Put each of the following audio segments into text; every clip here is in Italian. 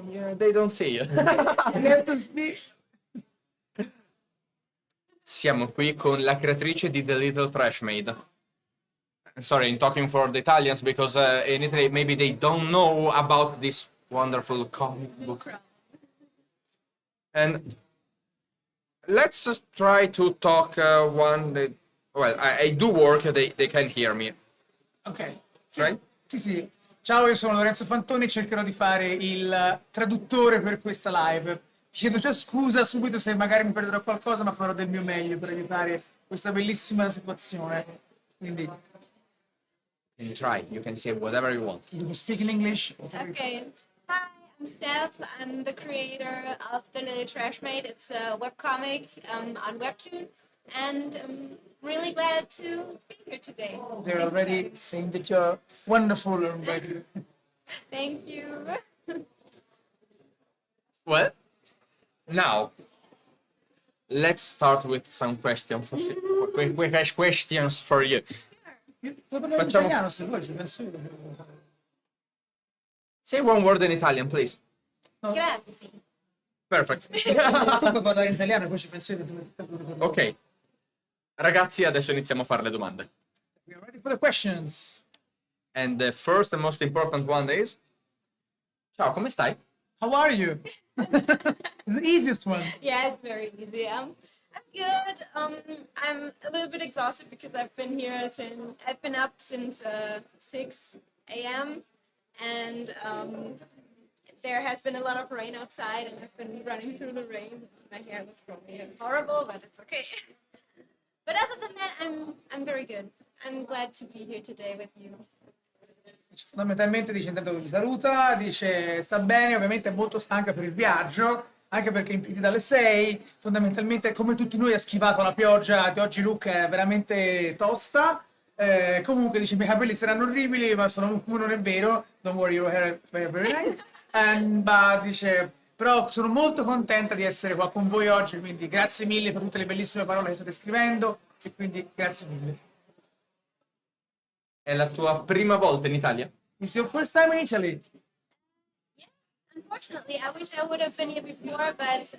yeah, they don't see you. Let us be. Siamo qui con la creatrice di The Little Trashmaid. Sorry, I'm talking for the Italians because in Italy maybe they don't know about this wonderful comic book. And let's just try to talk one day. Well, I do work, they can hear me. Ok. Right? Sì. Ciao, io sono Lorenzo Fantoni e cercherò di fare il traduttore per questa live. Chiedo già scusa subito se magari mi perderò qualcosa, ma farò del mio meglio per evitare questa bellissima situazione. Quindi, And try, you can say whatever you want. you can speak in English. Okay. Hi, I'm Steph. I'm the creator of The Little Trashmaid. It's a webcomic on Webtoon. And I'm really glad to be here today. They're already saying that you're wonderful already. Thank you. Well, now let's start with some questions questions for you. Puoi parlare in Facciamo- italiano se vuoi, ci penso io. Say one word in Italian, please. Grazie. Perfect. Puoi parlare in italiano, poi ci penso io. Ok. Ragazzi, adesso iniziamo a fare le domande. We are ready for the questions. And the first and most important one is... Ciao, come stai? How are you? It's the easiest one. Yeah, it's very easy. I'm good. I'm a little bit exhausted because I've been up since 6 a.m. and there has been a lot of rain outside, and I've been running through the rain. My hair looks probably horrible, but it's okay. But other than that, I'm very good. I'm glad to be here today with you. Fondamentalmente dice intanto che vi saluta, dice sta bene, ovviamente è molto stanca per il viaggio, anche perché in piedi dalle 6, fondamentalmente come tutti noi ha schivato la pioggia di oggi. Lucca è veramente tosta. Comunque dice i miei capelli saranno orribili, ma non è vero, don't worry, your hair is very, very nice. Dice, però sono molto contenta di essere qua con voi oggi, quindi grazie mille per tutte le bellissime parole che state scrivendo e quindi grazie mille. È la tua prima volta in Italia? It's your first time in Italy? Yes, unfortunately, I wish I would have been here before, but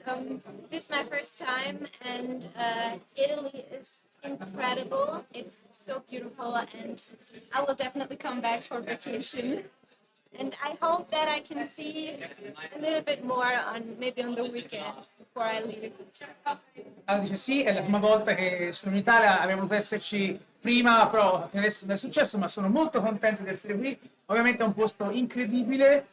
this is my first time, and Italy is incredible. It's so beautiful, and I will definitely come back for vacation. And I hope that I can see a little bit more maybe on the weekend before I leave. Allora dice sì, è la prima volta che sono in Italia, avrei voluto esserci prima, però fino adesso non è successo, ma sono molto contento di essere qui. Ovviamente è un posto incredibile,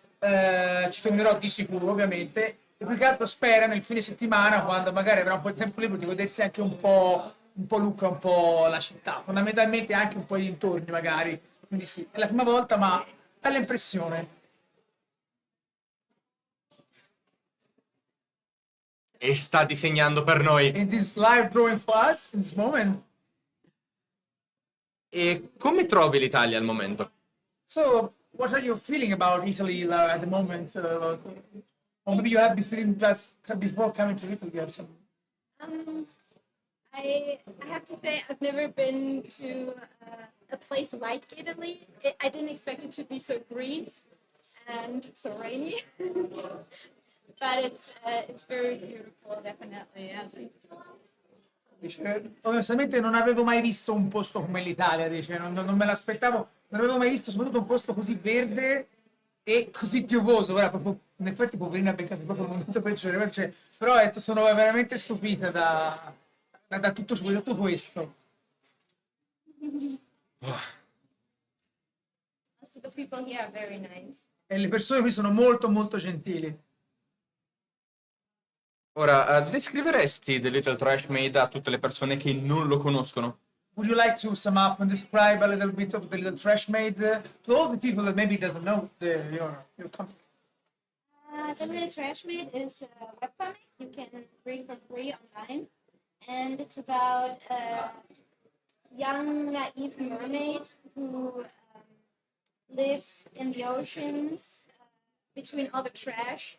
ci tornerò di sicuro ovviamente, e più che altro spera nel fine settimana, quando magari avrà un po' di tempo libero, di godersi anche un po' Lucca, un po' la città, fondamentalmente anche un po' i dintorni magari. Quindi sì, è la prima volta, ma bella impressione. E sta disegnando per noi. In this live drawing for us, in this moment. E come trovi l'Italia al momento? So, what are you feeling about Italy at the moment? Or maybe you have been feeling that before coming to Italy or something? I have to say I've never been to a place like Italy. I didn't expect it to be so green and so rainy, but it's very beautiful, definitely. Yeah. Dice, onestamente non avevo mai visto un posto come l'Italia, dice, non me l'aspettavo, non avevo mai visto soprattutto un posto così verde e così piovoso. Ora, proprio, in effetti, poverina, ha beccato proprio il momento peggiore, cioè, però sono veramente stupita da tutto questo. So the people here are very nice. E le persone qui sono molto molto gentili. Ora, descriveresti The Little Trashmaid a tutte le persone che non lo conoscono? Would you like to sum up and describe a little bit of the Little Trashmaid to all the people that maybe doesn't know your company? The Little Trashmaid is a webcomic you can read for free online, and it's about a young naive mermaid who lives in the oceans between all the trash,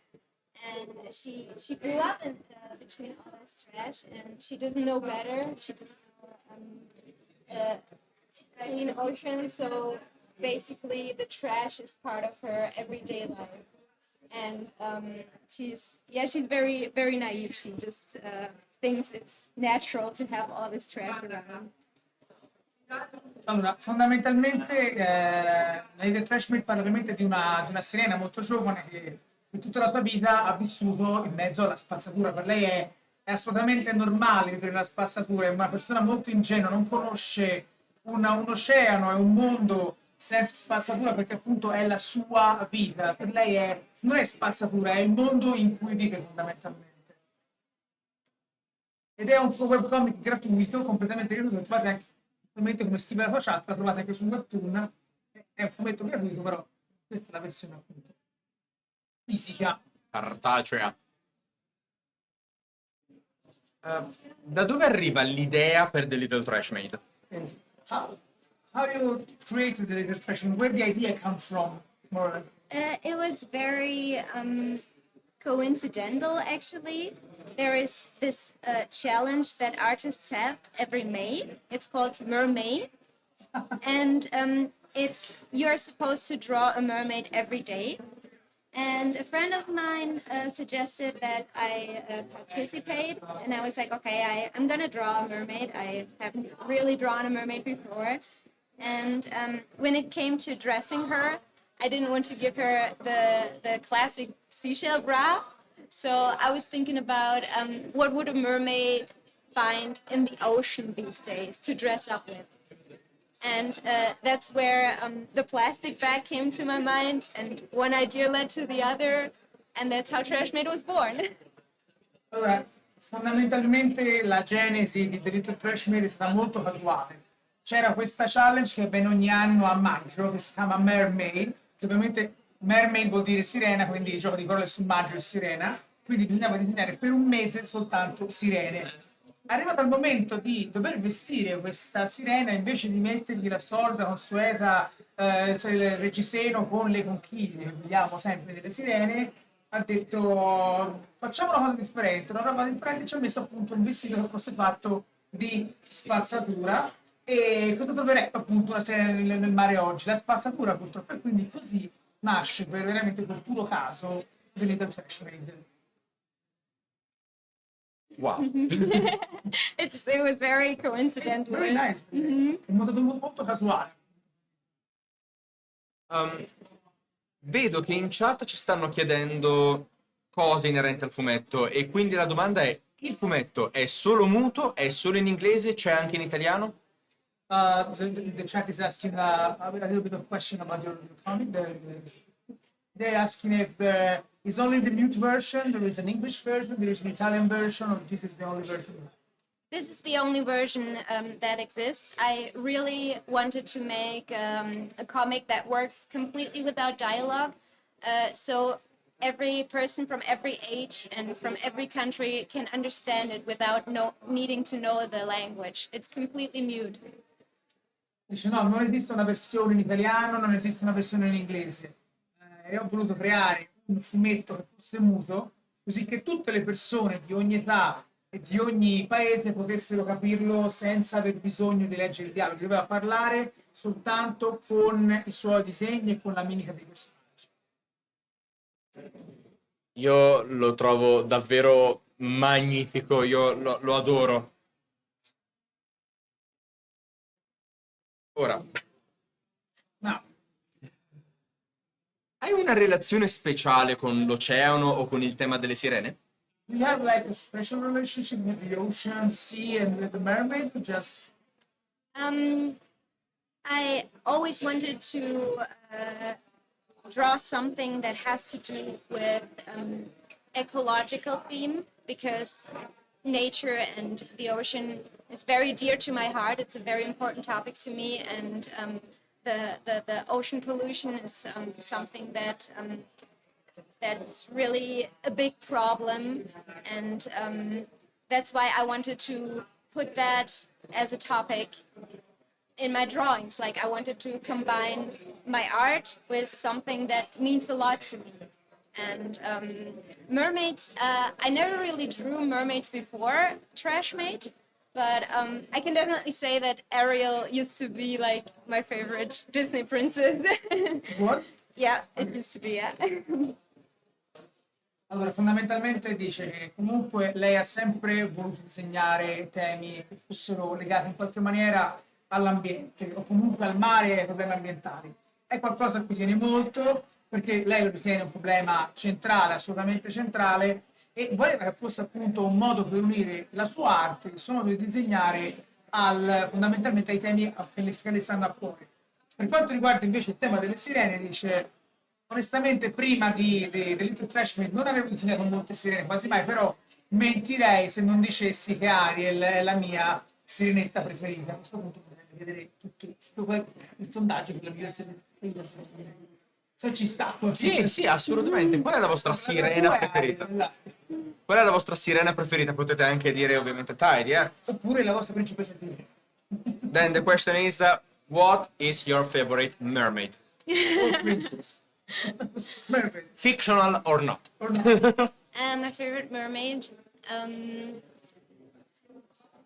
and she grew up between all this trash, and she doesnn't know better. She doesn't know clean ocean, so basically the trash is part of her everyday life, and she's very very naive. She just thinks it's natural to have all this trash around. Allora, fondamentalmente Little Trashmaid parla ovviamente di una sirena molto giovane che per tutta la sua vita ha vissuto in mezzo alla spazzatura. Per lei è assolutamente normale vivere la spazzatura, è una persona molto ingenua, non conosce un oceano e un mondo senza spazzatura perché appunto è la sua vita. Per lei non è spazzatura, è il mondo in cui vive fondamentalmente. Ed è un suo webcomic gratuito, completamente gratuito, lo trovate anche ovviamente come scrive la sua chat, la trovate anche su Webtoon, è un fumetto gratuito, però questa è la versione appunto fisica. Cartacea. Da dove arriva l'idea per The Little Trashmaid? How you created the Little Trashmaid? Where the idea come from? More or less? It was very coincidental, actually. There is this challenge that artists have every May. It's called Mermaid, and you're supposed to draw a mermaid every day. And a friend of mine suggested that I participate, and I was like, okay, I'm gonna draw a mermaid. I haven't really drawn a mermaid before, and when it came to dressing her, I didn't want to give her the classic seashell bra. So I was thinking about what would a mermaid find in the ocean these days to dress up with. And that's where the plastic bag came to my mind, and one idea led to the other, and that's how Trashmaid was born. Allora, fondamentalmente la genesi di The Little Trashmaid è stata molto casuale. C'era questa challenge che avviene ogni anno a maggio, che si chiama Mermaid, che ovviamente Mermaid vuol dire sirena, quindi il gioco di parole sul maggio è sirena, quindi bisognava disegnare per un mese soltanto sirene. Arrivato al momento di dover vestire questa sirena, invece di mettergli la solita consueta il reggiseno con le conchiglie che vediamo sempre delle sirene, ha detto facciamo una cosa differente, una roba differente, ci ha messo appunto un vestito che fosse fatto di spazzatura. E cosa troveremo appunto una sirena nel mare oggi? La spazzatura purtroppo, e quindi così nasce per veramente per puro caso The Little Trashmaid. Wow. It was very coincidental. Very nice, è molto casuale. Vedo che in chat ci stanno chiedendo cose inerenti al fumetto e quindi la domanda è: il fumetto è solo muto, è solo in inglese, c'è anche in italiano? The chat is asking a little bit of question about your comic. They're asking if there is only the mute version, there is an English version, there is an Italian version, or this is the only version? This is the only version that exists. I really wanted to make a comic that works completely without dialogue. So every person from every age and from every country can understand it without needing to know the language. It's completely mute. Dice no, non esiste una versione in italiano, non esiste una versione in inglese. E ho voluto creare un fumetto che fosse muto, così che tutte le persone di ogni età e di ogni paese potessero capirlo senza aver bisogno di leggere il dialogo. Doveva parlare soltanto con i suoi disegni e con la mimica dei personaggi. Io lo trovo davvero magnifico, io lo adoro. Ora, No, hai una relazione speciale con l'oceano o con il tema delle sirene? do you have like a special relationship with the ocean, sea, and with the mermaid, or just I always wanted to draw something that has to do with ecological theme, because nature and the ocean is very dear to my heart. It's a very important topic to me, and the ocean pollution is something that's really a big problem, and that's why I wanted to put that as a topic in my drawings. Like, I wanted to combine my art with something that means a lot to me. And mermaids, I never really drew mermaids before Trashmaid, but I can definitely say that Ariel used to be like my favorite Disney princess. what? Yeah, it used to be, yeah. Allora, fondamentalmente dice che comunque lei ha sempre voluto disegnare temi che fossero legati in qualche maniera all'ambiente o comunque al mare e ai problemi ambientali. È qualcosa a cui tiene molto perché lei lo ritiene un problema centrale, assolutamente centrale, e voleva che fosse appunto un modo per unire la sua arte, il suo modo di disegnare, fondamentalmente ai temi che le stanno a cuore. Per quanto riguarda invece il tema delle sirene, dice onestamente prima di Little Trashmaid non avevo disegnato molte sirene, quasi mai, però mentirei se non dicessi che Ariel è la mia sirenetta preferita. A questo punto potete vedere tutto il sondaggio per la mia sirenetta preferita. Se ci sta. Sì, sì, assolutamente. Qual è la vostra sirena preferita? Qual è la vostra sirena preferita? Potete anche dire ovviamente Tidy, eh? Oppure la vostra principessa Disney. Then the question is, what is your favorite mermaid? Or princess. Mermaid. Fictional or not? Or not. My favorite mermaid.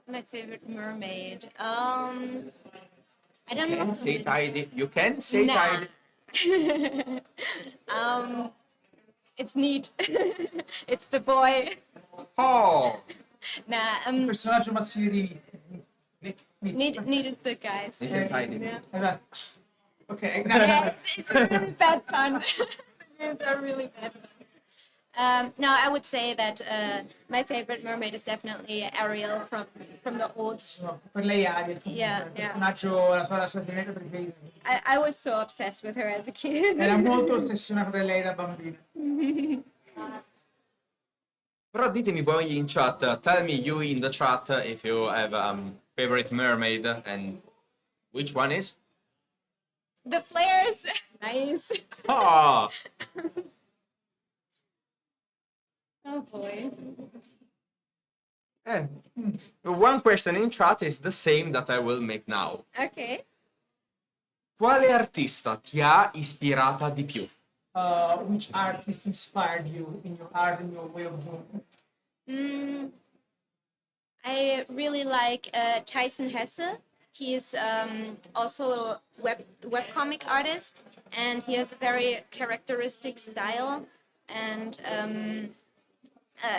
My favorite mermaid. I don't know. Can say Tidy. You can say Nah. Tidy. It's neat. It's the boy. Oh, Nah. Personaggio maschile di Neat is the guy. So, Neat and Tidy. yeah. Ok, Yeah, it's a really bad pun. It's a really bad pun. No, I would say that my favorite mermaid is definitely Ariel from the old. no, per lei Ariel comunque, Yeah, il yeah. personaggio, la sua sirenetta preferita. I was so obsessed with her as a kid. Era molto ossessionata da lei da bambina. però ditemi voi in chat, tell me you in the chat if you have favorite mermaid and which one is? The flares, nice. Ah, Oh boy. eh, one question in chat is the same that I will make now. Okay. Quale artista ti ha ispirata di più? Which artist inspired you in your art and your way of doing? I really like Tyson Hesse. He is also a webcomic artist, and he has a very characteristic style. And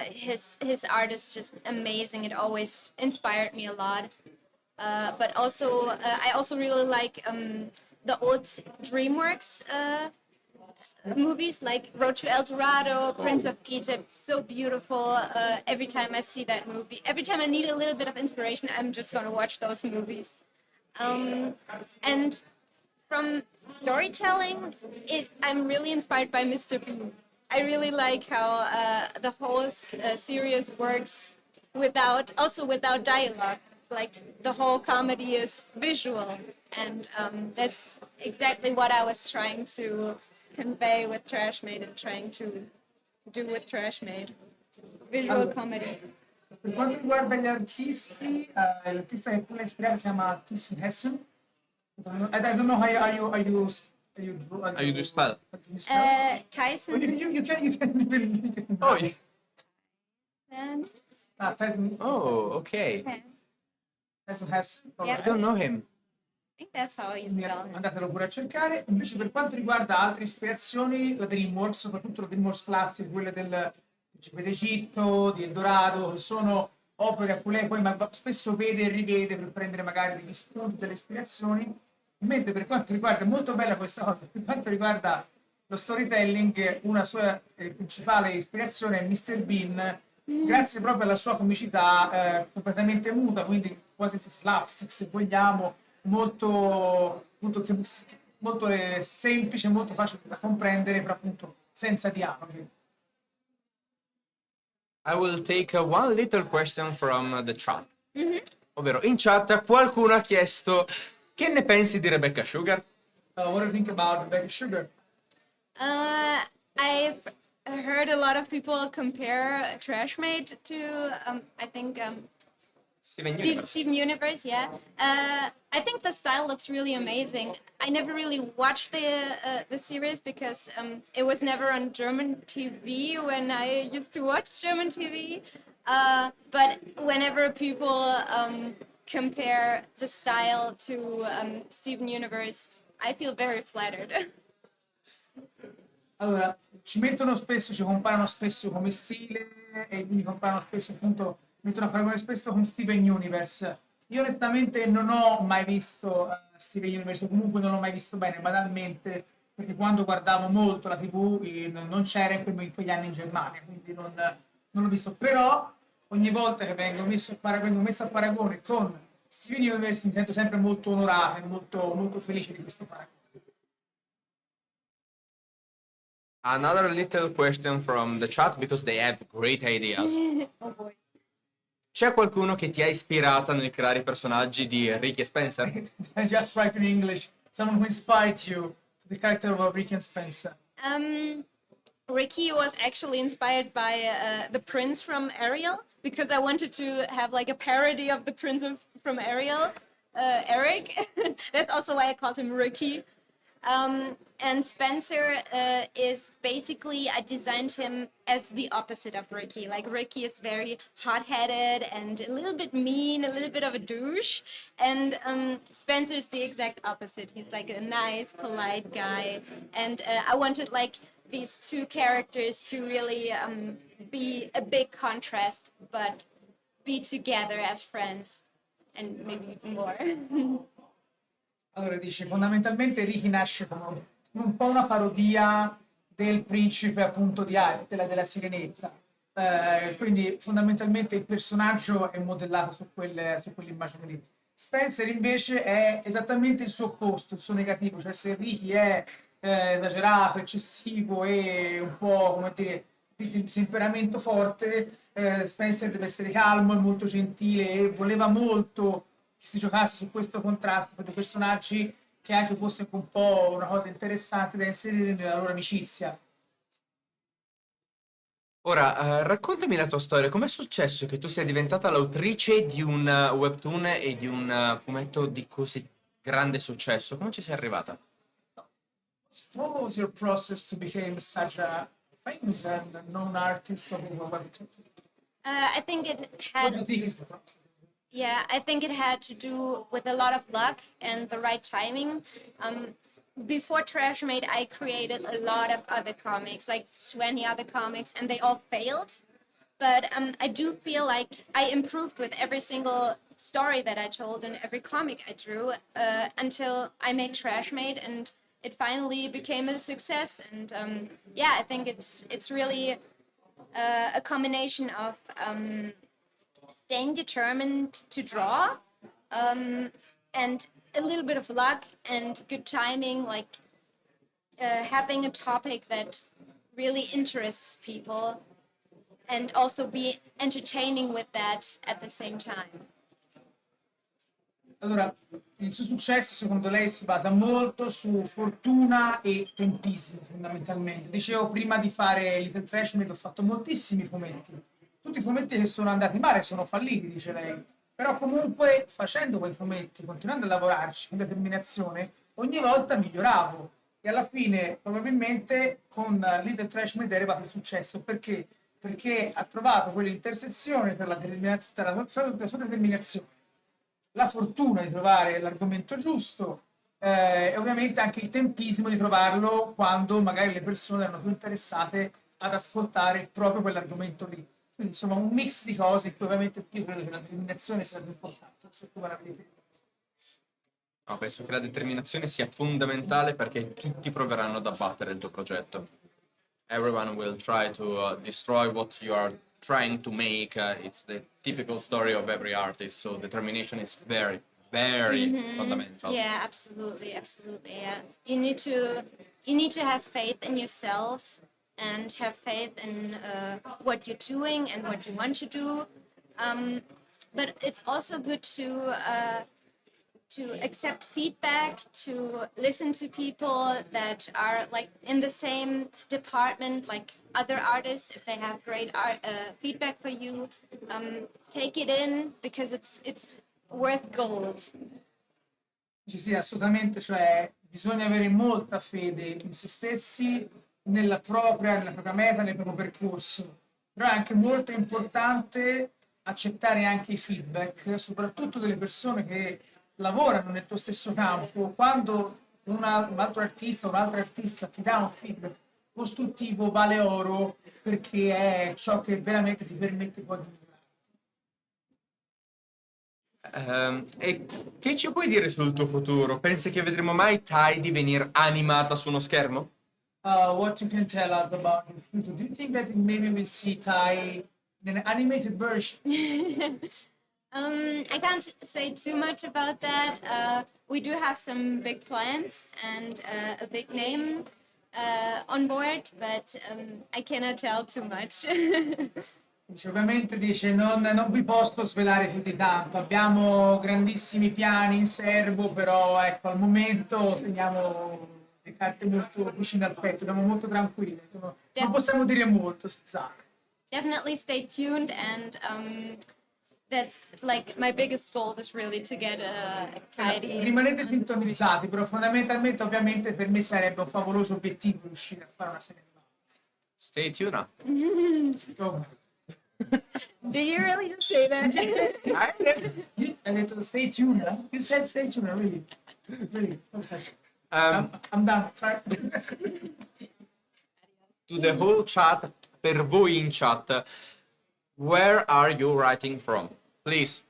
his art is just amazing. It always inspired me a lot. But also, I also really like the old DreamWorks movies like Road to El Dorado, Prince of Egypt. So beautiful. Every time I see that movie, every time I need a little bit of inspiration, I'm just going to watch those movies. And from storytelling, I'm really inspired by Mr. Bean. I really like how the whole series works without dialogue. Like the whole comedy is visual, and that's exactly what I was trying to convey with Trashmaid and trying to do with Trashmaid. Visual comedy. Per quanto riguarda gli artisti, l'artista che più mi ha ispirato si chiama Tyson Hessen. I don't know how you do spell? Tyson. You can. Oh, yeah. Tyson. Oh, okay. Tyson Hessen. Yeah. I don't know him. I think that's how you spell it. Andatelo pure a cercare. Invece per quanto riguarda altre ispirazioni, la DreamWorks, soprattutto la DreamWorks classica, quelle del Principe d'Egitto, di Eldorado, che sono opere a cui lei poi spesso vede e rivede per prendere magari degli spunti, delle ispirazioni. Mentre per quanto riguarda, è molto bella questa cosa, per quanto riguarda lo storytelling, una sua principale ispirazione è Mr. Bean, grazie proprio alla sua comicità completamente muta, quindi quasi slapstick se vogliamo, molto semplice, molto facile da comprendere, però appunto senza dialoghi. I will take one little question from the chat. Ovvero, in chat qualcuno ha chiesto che ne pensi di Rebecca Sugar? What do you think about Rebecca Sugar? I've heard a lot of people compare Trashmaid to, I think, Steven Universe, yeah. I think the style looks really amazing. I never really watched the series because it was never on German TV when I used to watch German TV. But whenever people compare the style to Steven Universe, I feel very flattered. Allora, ci comparano spesso come stile e mi comparano spesso appunto, mettono a paragone spesso con Steven Universe. Io onestamente non ho mai visto Steven Universe, o comunque non l'ho mai visto bene, banalmente, perché quando guardavo molto la TV non c'era in quegli anni in Germania, quindi non l'ho visto. Però ogni volta che vengo messo a paragone con Steven Universe mi sento sempre molto onorato e molto felice di questo paragone. Another little question from the chat because they have great ideas. Oh boy. C'è qualcuno che ti ha ispirata nel creare i personaggi di Ricky e Spencer? I just write in English. Someone who inspired you to the character of Ricky and Spencer. Ricky was actually inspired by the prince from Ariel because I wanted to have like a parody of the prince from Ariel, Eric. That's also why I called him Ricky. And Spencer is basically, I designed him as the opposite of Ricky. Like Ricky is very hot-headed and a little bit mean, a little bit of a douche. And Spencer's the exact opposite. He's like a nice, polite guy. And I wanted like these two characters to really be a big contrast, but be together as friends and maybe even more. Allora dice, fondamentalmente Ricky nasce come un po' una parodia del principe appunto di Ariel, della Sirenetta. Quindi fondamentalmente il personaggio è modellato su quell'immagine lì. Spencer invece è esattamente il suo opposto, il suo negativo, cioè se Ricky è esagerato, eccessivo e un po' come dire di temperamento forte, Spencer deve essere calmo e molto gentile e voleva molto che si giocasse su questo contrasto tra dei personaggi che anche fosse un po' una cosa interessante da inserire nella loro amicizia. Ora, raccontami la tua storia. Com'è successo che tu sia diventata l'autrice di un webtoon e di un fumetto di così grande successo? Come ci sei arrivata? What was your process to become such a famous and known artist of webtoon? I think it What do you had, think is the process? yeah, I think it had to do with a lot of luck and the right timing. Before Trashmaid, I created a lot of other comics, like 20 other comics, and they all failed. But I do feel like I improved with every single story that I told and every comic I drew until I made Trashmaid, and it finally became a success. And yeah, I think it's really a combination of staying determined to draw and a little bit of luck and good timing, like having a topic that really interests people and also be entertaining with that at the same time. Allora, il suo successo secondo lei si basa molto su fortuna e tempismo, fondamentalmente. Dicevo, prima di fare Little Trashmaid ho fatto moltissimi fumetti. Tutti i fumetti che sono andati male sono falliti, dice lei. Però comunque, facendo quei fumetti, continuando a lavorarci con determinazione, ogni volta miglioravo. E alla fine, probabilmente, con Little Trashmaid è arrivato il successo. Perché? Perché ha trovato quell'intersezione tra la sua determinazione, la fortuna di trovare l'argomento giusto e ovviamente anche il tempismo di trovarlo quando magari le persone erano più interessate ad ascoltare proprio quell'argomento lì. Quindi insomma un mix di cose in cui ovviamente io credo che la determinazione sia più importante, se come la vedete. No, penso che la determinazione sia fondamentale perché tutti proveranno ad abbattere il tuo progetto. Everyone will try to destroy what you are trying to make. It's the typical story of every artist, so determination is very, very fundamental. Yeah, absolutely, absolutely. Yeah, you need to have faith in yourself and have faith in what you're doing and what you want to do. But it's also good to accept feedback, to listen to people that are like in the same department, like other artists. If they have great art, feedback for you, take it in because it's worth gold. Sì, assolutamente, cioè bisogna avere molta fede in se stessi, nella propria meta, nel proprio percorso, però è anche molto importante accettare anche i feedback, soprattutto delle persone che lavorano nel tuo stesso campo. Quando un altro artista o un'altra artista ti dà un feedback costruttivo vale oro perché è ciò che veramente ti permette poi di migliorare. E che ci puoi dire sul tuo futuro? Pensi che vedremo mai Tidy venire animata su uno schermo? What you can tell us about the future? Do you think that maybe we'll see Tai in an animated version? I can't say too much about that. We do have some big plans and a big name on board, but I cannot tell too much. Dice, ovviamente dice non vi posso svelare più di tanto, abbiamo grandissimi piani in serbo, però ecco al momento teniamo le carte molto vicine al petto, siamo molto tranquilli, non possiamo dire molto, scusate. Definitely stay tuned, and that's like my biggest goal is really to get a tidy. Rimanete sintonizzati, però fondamentalmente ovviamente per me sarebbe un favoloso obiettivo riuscire a fare una serie animata. Stay tuned. Insomma, Did you really just say that? I detto stay tuned, eh? You said stay tuned, really? Really? Okay. Um, I'm done, sorry. to the whole chat, per voi in chat, where are you writing from? Please,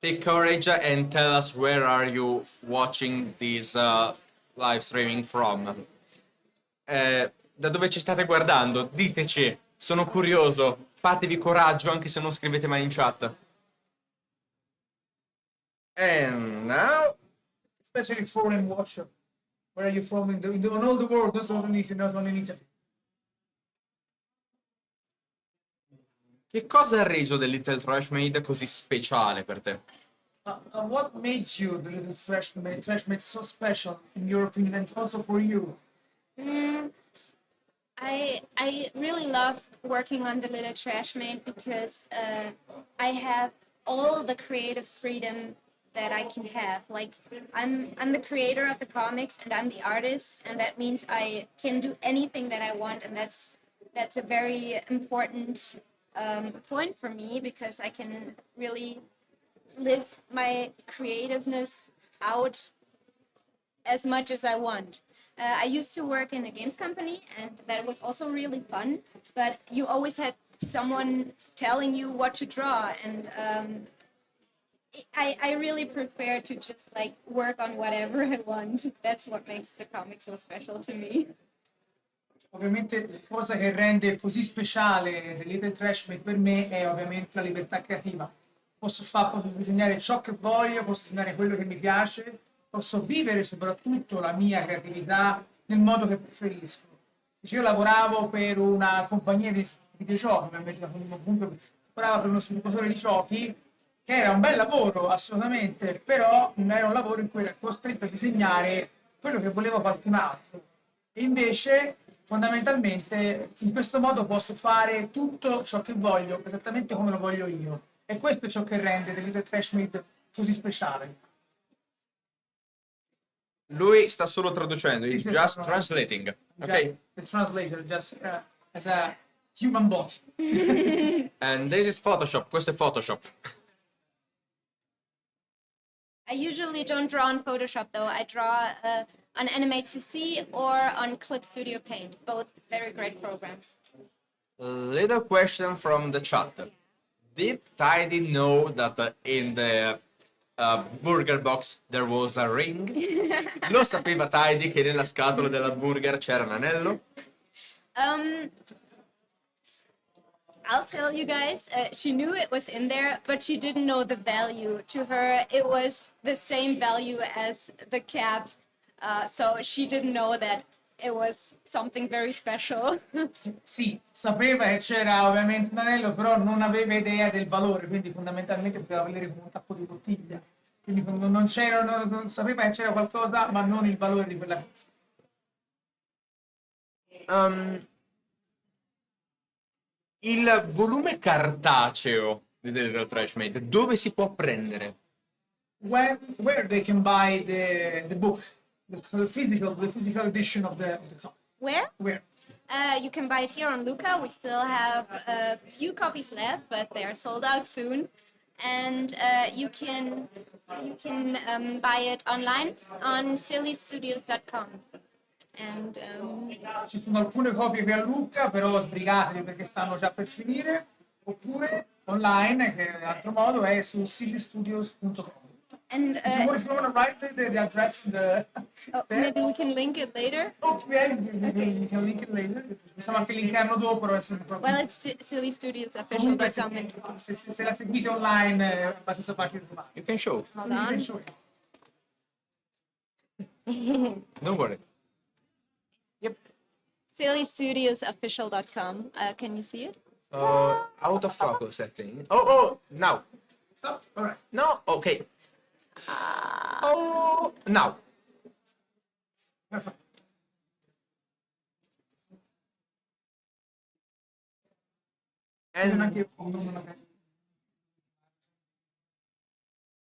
take courage and tell us where are you watching this live streaming from. Da dove ci state guardando? Diteci, sono curioso. Fatevi coraggio anche se non scrivete mai in chat. And now, Especially foreign watcher. Where are you from on all the world, not only in Italy. che cosa ha reso The Little Trashmaid così speciale per te? What made you the little Trashmaid so special in your opinion and also for you? I really love working on the Little Trashmaid because I have all the creative freedom that I can have. Like I'm the creator of the comics and I'm the artist, and that means I can do anything that I want, and that's a very important point for me because I can really live my creativeness out as much as I want. I used to work in a games company, and that was also really fun. But you always had someone telling you what to draw, and I really prefer to just like work on whatever I want. That's what makes the comic so special to me. Ovviamente la cosa che rende così speciale The Little Trashmaid per me è ovviamente la libertà creativa. Posso disegnare ciò che voglio, posso disegnare quello che mi piace, posso vivere soprattutto la mia creatività nel modo che preferisco. Io lavoravo per una compagnia di videogiochi, comunque lavoravo per uno sviluppatore di giochi, che era un bel lavoro assolutamente, però non era un lavoro in cui ero costretto a disegnare quello che voleva qualcun altro. E invece, fondamentalmente, in questo modo posso fare tutto ciò che voglio, esattamente come lo voglio io. E questo è ciò che rende The Little Trashmaid così speciale. Lui sta solo traducendo, he's sì, just no. translating. Just Okay? the translator, just as a human body. And this is Photoshop, questo è Photoshop. I usually don't draw on Photoshop though. I draw on Animate CC or on Clip Studio Paint, both very great programs. Little question from the chat. Did Tidy know that in the burger box there was a ring? Lo sapeva Tidy che nella scatola della burger c'era un anello? I'll tell you guys, she knew it was in there, but she didn't know the value. To her, it was the same value as the cap, so she didn't know that it was something very special. Sì, sapeva che c'era ovviamente un anello, però non aveva idea del valore, quindi fondamentalmente poteva valere come un tappo di bottiglia. Quindi non c'era, non sapeva che c'era qualcosa, ma non il valore di quella cosa. Il volume cartaceo di The Little Trashmaid dove si può prendere? Where they can buy the book, the physical edition of the comic. Where? Where? You can buy it here on Lucca. We still have a few copies left, but they are sold out soon. And you can buy it online on s0s2.com. And Ci sono alcune copie qui a Lucca, però sbrigatevi perché stanno già per finire, oppure online, che è altro modo, è su s0s2.com. and If you want to write the address in the there. maybe we can link it later. Okay, you can link it later. Possiamo anche linkarlo dopo, però insomma, Well, it's comunque sillystudiosofficial.com. se la seguite online è abbastanza facile da trovare. You can show. Hold You can on. show it. Don't worry. Yep. sillystudiosofficial.com. Can you see it? Out of focus, I think. Oh, now. Stop. All right. No, okay. Oh, now. Perfetto. And Anche un nome magari.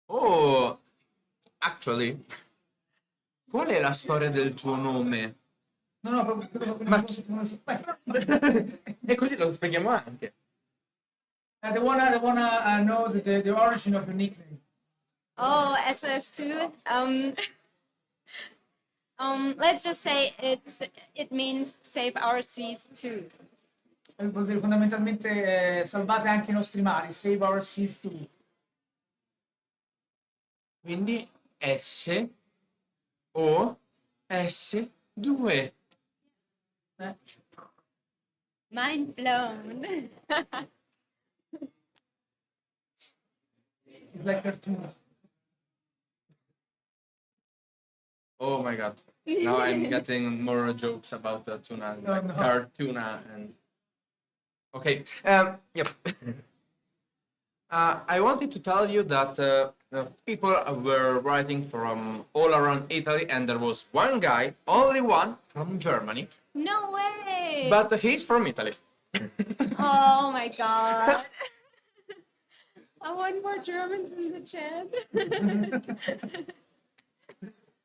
oh, actually, qual è la storia del tuo nome? No, proprio Ma- non so. E così lo spieghiamo anche. They wanna know the origin of your nickname. Oh, s0s2. Let's just say it means save our seas too. Vuol dire fondamentalmente salvate anche i nostri mari, save our seas too. Quindi s0s2. Mind blown. It's like cartoons. Oh my god. Now I'm getting more jokes about the tuna, Oh, like no. cartuna and. Okay. Yep. I wanted to tell you that people were writing from all around Italy, and there was one guy, only one, from Germany, No way. but he's from Italy. Oh my god. I want more Germans in the chat.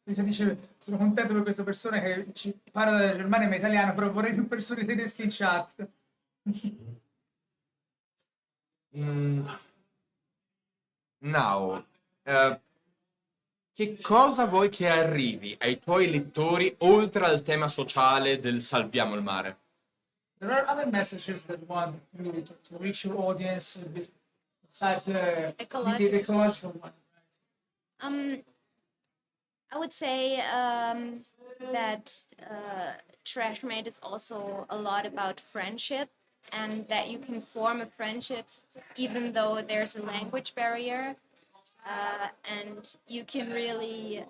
Dice, sono contento per questa persona che ci parla della Germania ma italiano, però vorrei più persone tedesche in chat. Now, che cosa vuoi che arrivi ai tuoi lettori oltre al tema sociale del salviamo il mare? There are other messages that want you to reach your audience besides the ecological one. I would say that Trashmaid is also a lot about friendship, and that you can form a friendship even though there's a language barrier, and you can really.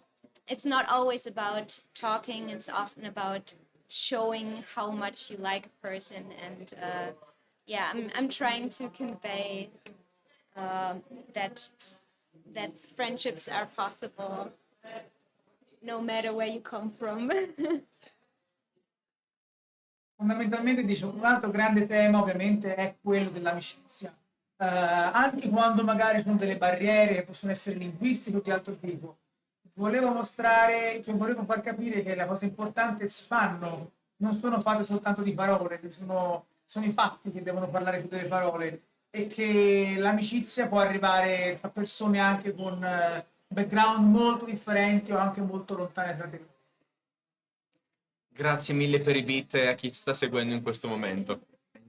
It's not always about talking. It's often about showing how much you like a person, and yeah, I'm trying to convey that friendships are possible no matter where you come from. Fondamentalmente dice un altro grande tema ovviamente è quello dell'amicizia. Anche quando magari ci sono delle barriere che possono essere linguistiche o di altro tipo. Volevo mostrare, cioè volevo far capire che le cose importanti si fanno, non sono fatte soltanto di parole, sono i fatti che devono parlare più delle parole, e che l'amicizia può arrivare tra persone anche con background molto differenti o anche molto lontane tra di loro. Grazie mille per i beat a chi ci sta seguendo in questo momento.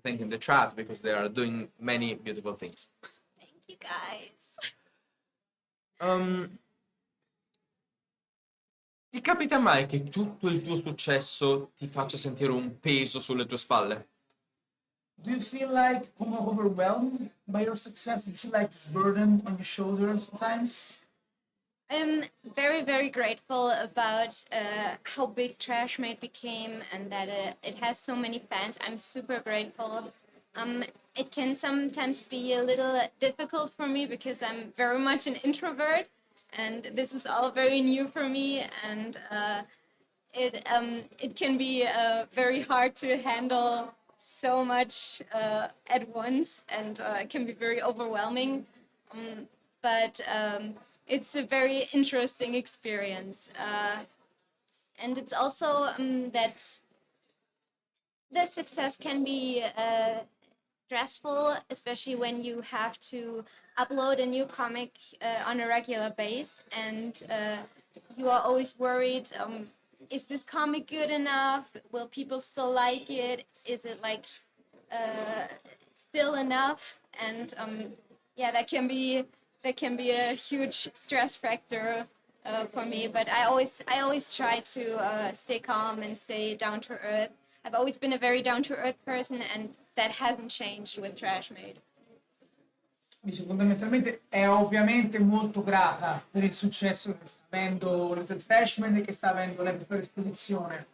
Thank you in the chat because they are doing many beautiful things. Thank you guys. Ti capita mai che tutto il tuo successo ti faccia sentire un peso sulle tue spalle? Do you feel like overwhelmed by your success? Do you feel like this burden on your shoulders sometimes? I'm very, very grateful about how big Trashmaid became, and that it has so many fans. I'm super grateful. It can sometimes be a little difficult for me because I'm very much an introvert, and this is all very new for me, and it can be very hard to handle so much at once, and it can be very overwhelming. But it's a very interesting experience, and it's also that the success can be stressful, especially when you have to upload a new comic on a regular base, and you are always worried is this comic good enough? Will people still like it? Is it like still enough? And yeah, that can be a huge stress factor for me. But I always try to stay calm and stay down to earth. I've always been a very down to earth person, and that hasn't changed with Trashmaid. Dice, fondamentalmente è ovviamente molto grata per il successo che sta avendo Little Trashmaid e che sta avendo lei per l'esposizione.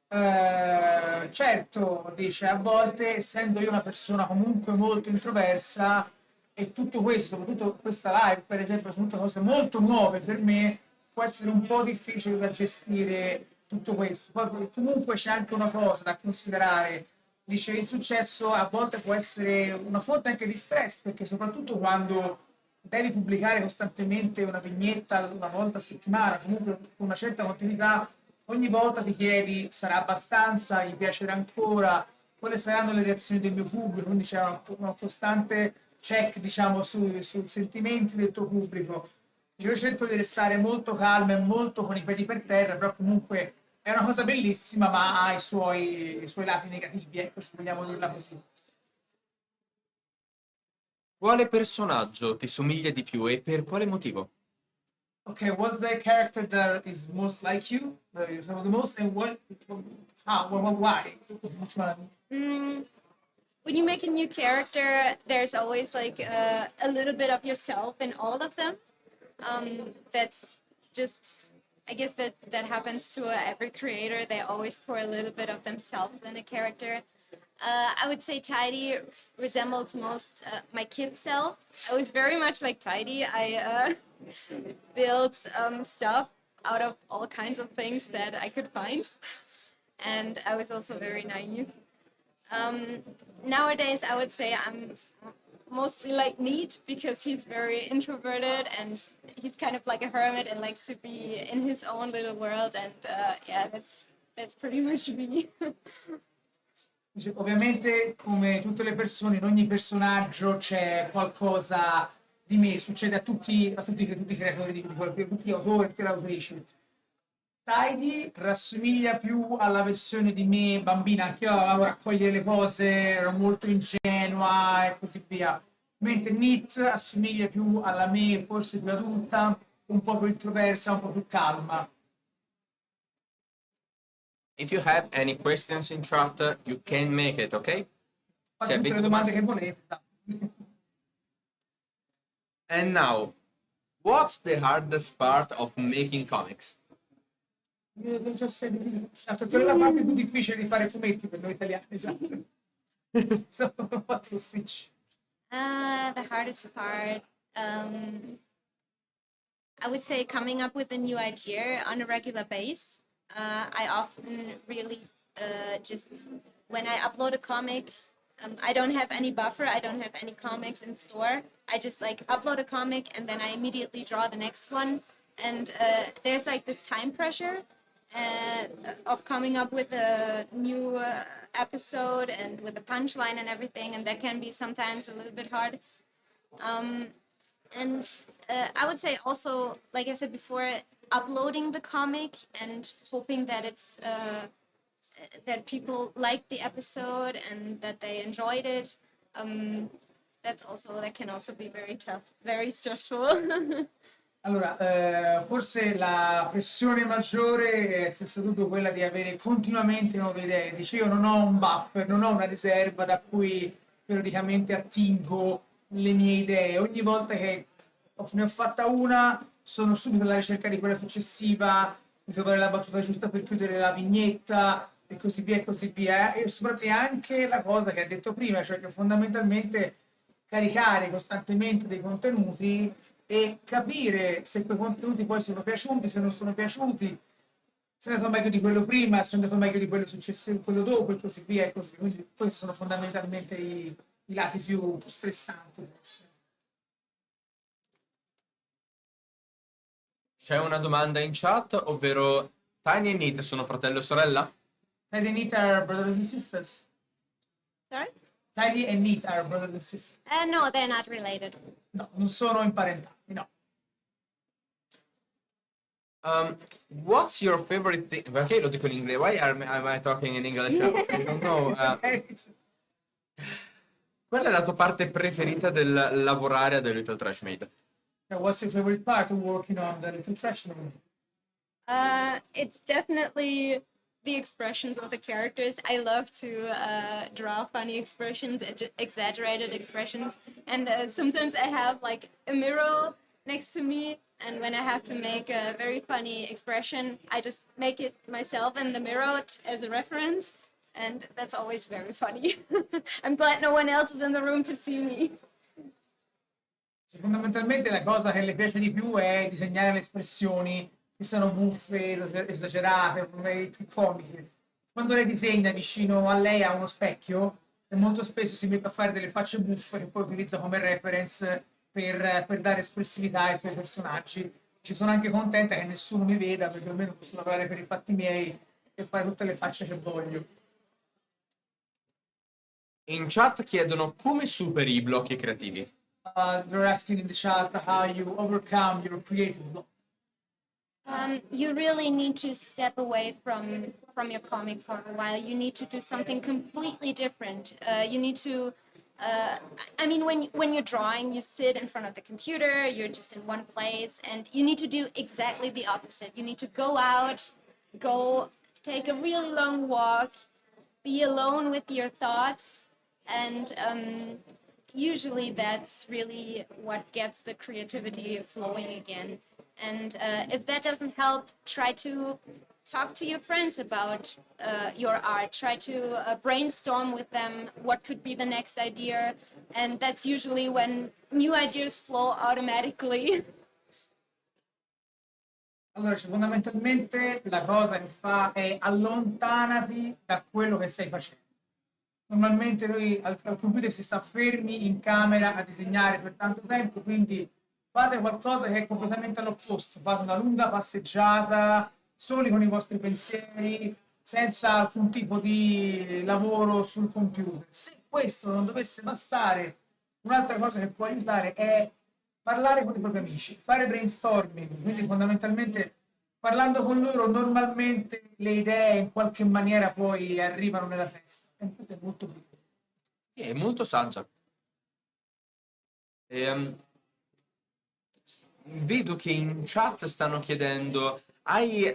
Certo, dice, a volte, essendo io una persona comunque molto introversa, e tutto questo, soprattutto questa live, per esempio, sono tutte cose molto nuove per me, può essere un po' difficile da gestire tutto questo. Poi comunque c'è anche una cosa da considerare. Dice il successo a volte può essere una fonte anche di stress, perché soprattutto quando devi pubblicare costantemente una vignetta una volta a settimana, comunque con una certa continuità, ogni volta ti chiedi sarà abbastanza, gli piacerà ancora, quali saranno le reazioni del mio pubblico, quindi c'è una costante check, diciamo, sui sentimenti del tuo pubblico. Io cerco di restare molto calma e molto con i piedi per terra, però comunque è una cosa bellissima, ma ha i suoi lati negativi, ecco, se vogliamo dirla così. Quale personaggio ti somiglia di più e per quale motivo? Okay, what's the character that is most like you, that you the most, and why? Which one? When you make a new character, there's always like a little bit of yourself in all of them. That's just, I guess that happens to every creator. They always pour a little bit of themselves in a character. I would say Tidy resembles most my kid self. I was very much like Tidy. I built stuff out of all kinds of things that I could find. And I was also very naive. Nowadays, I would say I'm mostly like Neat because he's very introverted and he's kind of like a hermit and likes to be in his own little world. And yeah, that's pretty much me. Dice, ovviamente, come tutte le persone, in ogni personaggio c'è qualcosa di me, succede tutti i creatori tutti gli autori, tutte le autrici. Tidy rassomiglia più alla versione di me bambina, anche io amavo raccogliere le cose, ero molto ingenua e così via. Mentre Nit assomiglia più alla me, forse più adulta, un po' più introversa, un po' più calma. If you have any questions in chat, you can make it, ok? Fate tutte le domande che volete. And now, what's the hardest part of making comics? Quella è la parte più difficile di fare fumetti per noi italiani, esatto. So, fatto lo switch. The hardest part, I would say coming up with a new idea on a regular base. I often really just, when I upload a comic, I don't have any buffer, I don't have any comics in store. I just like upload a comic and then I immediately draw the next one. And there's like this time pressure of coming up with a new episode and with a punchline and everything, and that can be sometimes a little bit hard. And I would say also, like I said before, uploading the comic and hoping that it's that people liked the episode and that they enjoyed it. That can also be very tough, very stressful. Allora, forse la pressione maggiore è senza dubbio quella di avere continuamente nuove idee. Dice, io non ho un buffer, non ho una riserva da cui periodicamente attingo le mie idee. Ogni volta che ne ho fatta una, sono subito alla ricerca di quella successiva, di trovare la battuta giusta per chiudere la vignetta e così via e così via. E soprattutto anche la cosa che ha detto prima, cioè che fondamentalmente caricare costantemente dei contenuti e capire se quei contenuti poi sono piaciuti, se non sono piaciuti, se è andato meglio di quello prima, se è andato meglio di quello successivo, quello dopo e così via e così. Quindi questi sono fondamentalmente i lati più stressanti. C'è una domanda in chat, ovvero Tiny e Nate sono fratello e sorella? Tidy and Neat are brothers and sisters. Sorry? Tidy and Neat are brothers and sisters. No, they're not related. No, non sono imparentati, no. What's your favorite thing? Perché lo dico in inglese? Why am I talking in English? I don't know. It's okay. Qual è la tua parte preferita del lavorare a The Little Trashmaid? What's your favorite part of working on the Little Trashmaid? It's definitely the expressions of the characters. I love to draw funny expressions, exaggerated expressions, and sometimes I have like a mirror next to me, and when I have to make a very funny expression, I just make it myself in the mirror as a reference, and that's always very funny. I'm glad no one else is in the room to see me. Fondamentalmente la cosa che le piace di più è disegnare le espressioni che sono buffe, esagerate, più comiche. Quando lei disegna vicino a lei ha uno specchio e molto spesso si mette a fare delle facce buffe che poi utilizza come reference per dare espressività ai suoi personaggi. Ci sono anche contenta che nessuno mi veda perché almeno posso lavorare per i fatti miei e fare tutte le facce che voglio. In chat chiedono come superi i blocchi creativi. They're asking in the chat how you overcome your creative block. You really need to step away from your comic for a while. You need to do something completely different. You need to. I mean, when you're drawing, you sit in front of the computer. You're just in one place, and you need to do exactly the opposite. You need to go out, go take a really long walk, be alone with your thoughts, and usually that's really what gets the creativity flowing again. And if that doesn't help, try to talk to your friends about your art. Try to brainstorm with them what could be the next idea. And that's usually when new ideas flow automatically. Allora, fondamentalmente la cosa che fa è allontanati da quello che stai facendo. Normalmente noi al computer si sta fermi in camera a disegnare per tanto tempo, quindi fate qualcosa che è completamente all'opposto, fate una lunga passeggiata, soli con i vostri pensieri, senza alcun tipo di lavoro sul computer. Se questo non dovesse bastare, un'altra cosa che può aiutare è parlare con i propri amici, fare brainstorming, quindi fondamentalmente parlando con loro normalmente le idee in qualche maniera poi arrivano nella testa. È molto bello. Sì, è molto saggia. Vedo che in chat stanno chiedendo: hai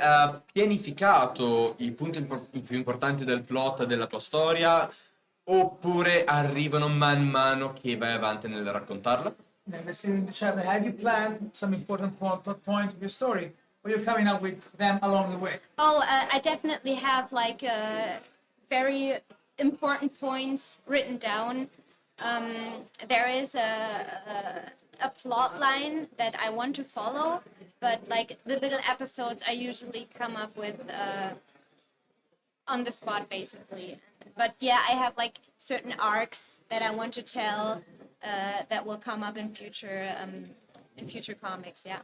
pianificato i punti più importanti del plot della tua storia oppure arrivano man mano che vai avanti nel raccontarla? Then they say in the chat, have you planned some important point of your story? Or you're coming up with them along the way? Oh, I definitely have like very important points written down. There is a plot line that I want to follow, but like the little episodes I usually come up with on the spot basically. But yeah, I have like certain arcs that I want to tell that will come up in future comics, yeah.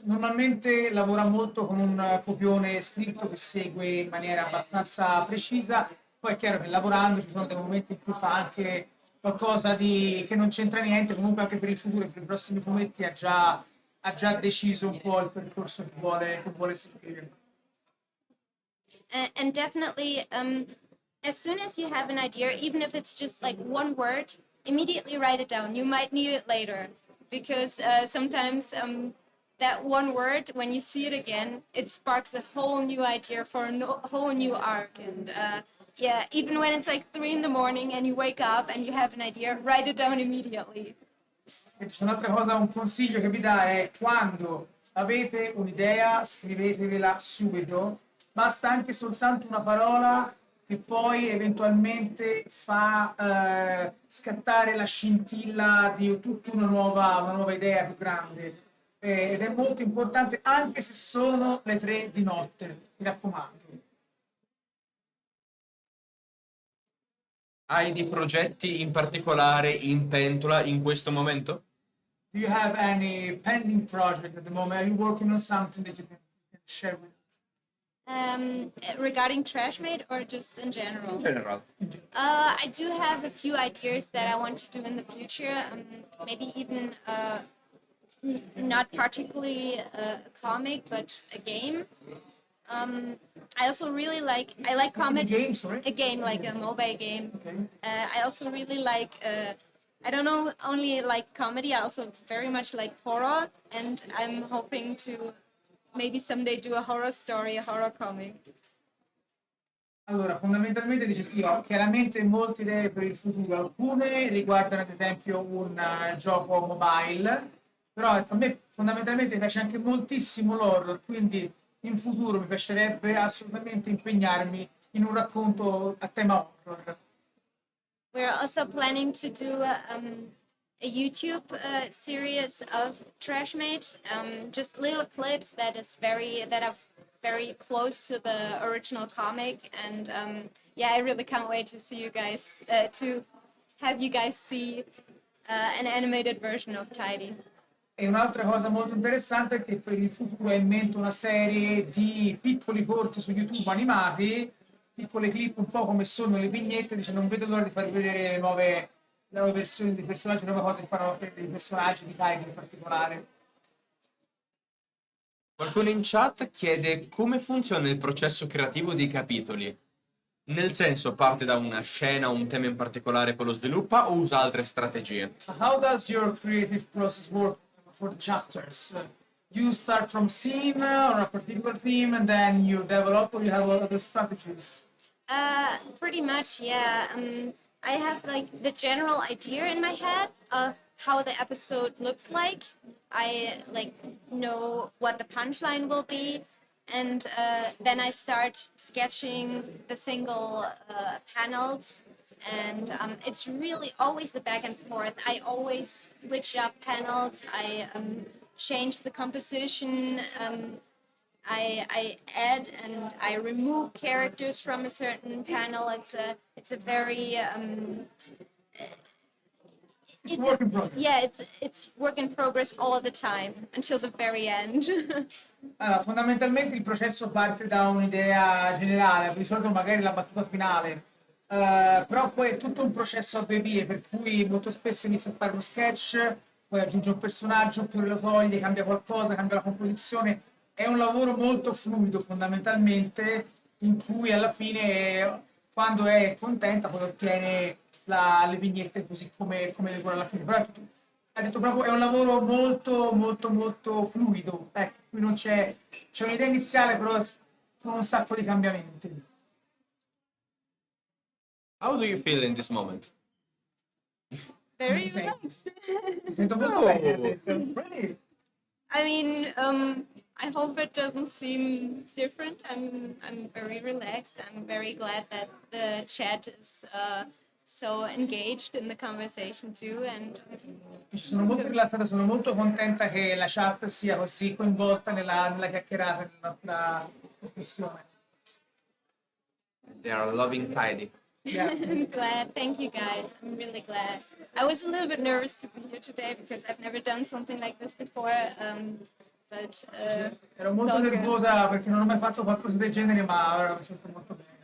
Normalmente lavora molto con un copione scritto che segue in maniera abbastanza precisa, poi è chiaro che lavorando ci sono dei momenti in cui fa anche qualcosa che non c'entra niente, comunque anche per il futuro e per i prossimi fumetti ha già deciso un po' il percorso che vuole seguire. And definitely, as soon as you have an idea, even if it's just like one word, immediately write it down. You might need it later because sometimes that one word, when you see it again, it sparks a whole new idea for a whole new arc. And yeah, even when it's like 3 a.m. and you wake up and you have an idea, write it down immediately. E c'è un'altra cosa, un consiglio che vi dà è quando avete un'idea, scrivetevela subito, basta anche soltanto una parola che poi eventualmente fa scattare la scintilla di tutta una nuova idea più grande. Ed è molto importante anche se sono le 3 di notte, mi raccomando. Hai dei progetti in particolare in pentola in questo momento? Do you have any pending project at the moment? Are you working on something that you can share with us? Regarding Trashmaid or just in general? In generale. I do have a few ideas that I want to do in the future. Maybe even not particularly a comic, but a game. I also really I like comedy. Game, sorry? A game, like a mobile game. Okay. I also really like, I don't know, only like comedy, I also very much like horror, and I'm hoping to maybe someday do a horror story, a horror comic. Allora, fondamentalmente dice sì, ho chiaramente molte idee per il futuro, alcune riguardano ad esempio un gioco mobile, però ecco, a me fondamentalmente piace anche moltissimo l'horror, quindi in futuro mi piacerebbe assolutamente impegnarmi in un racconto a tema horror. We're also planning to do a YouTube series of Trashmaid, just little clips that are very close to the original comic, and yeah, I really can't wait to see you guys to have you guys see an animated version of Tidy. E un'altra cosa molto interessante è che per il futuro ho in mente una serie di piccoli corti su YouTube animati, piccole clip un po' come sono le vignette, dice non vedo l'ora di farvi vedere le nuove versioni dei personaggi, le nuove cose che faranno per dei personaggi di Tiger in particolare. Qualcuno in chat chiede come funziona il processo creativo dei capitoli. Nel senso, parte da una scena, un tema in particolare poi lo sviluppa o usa altre strategie? So how does your creative process work for the chapters? You start from scene or a particular theme and then you develop or you have other strategies? Pretty much, yeah. I have like the general idea in my head of how the episode looks like. I like know what the punchline will be, and then I start sketching the single panels. And it's really always a back and forth. I always switch up panels. I change the composition. I add and I remove characters from a certain panel. It's a very It's work in progress. yeah, it's work in progress all the time until the very end. Allora, fondamentalmente il processo parte da un'idea generale, di solito magari la battuta finale, però poi è tutto un processo a due vie, per cui molto spesso inizia a fare uno sketch, poi aggiunge un personaggio, oppure lo toglie, cambia qualcosa, cambia la composizione. È un lavoro molto fluido fondamentalmente, in cui alla fine, quando è contenta, poi ottiene le vignette così come le vuole alla fine. Però ha detto proprio è un lavoro molto molto molto fluido, ecco, qui non c'è un'idea iniziale però con un sacco di cambiamenti. How do you feel in this moment? Very Sì. relaxed. Mi sento molto Oh. bene, ha detto. Really? I mean, I hope it doesn't seem different. I'm very relaxed. I'm very glad that the chat is so engaged in the conversation too, and Sono molto rilassata, sono molto contenta che la chat sia così coinvolta nella chiacchierata, nella nostra discussione. They are loving tidy. Yeah. I'm glad. Thank you guys. I'm really glad. I was a little bit nervous to be here today because I've never done something like this before. But Ero molto so good. nervosa perché non ho mai fatto qualcosa del genere, ma ora mi sento molto bene.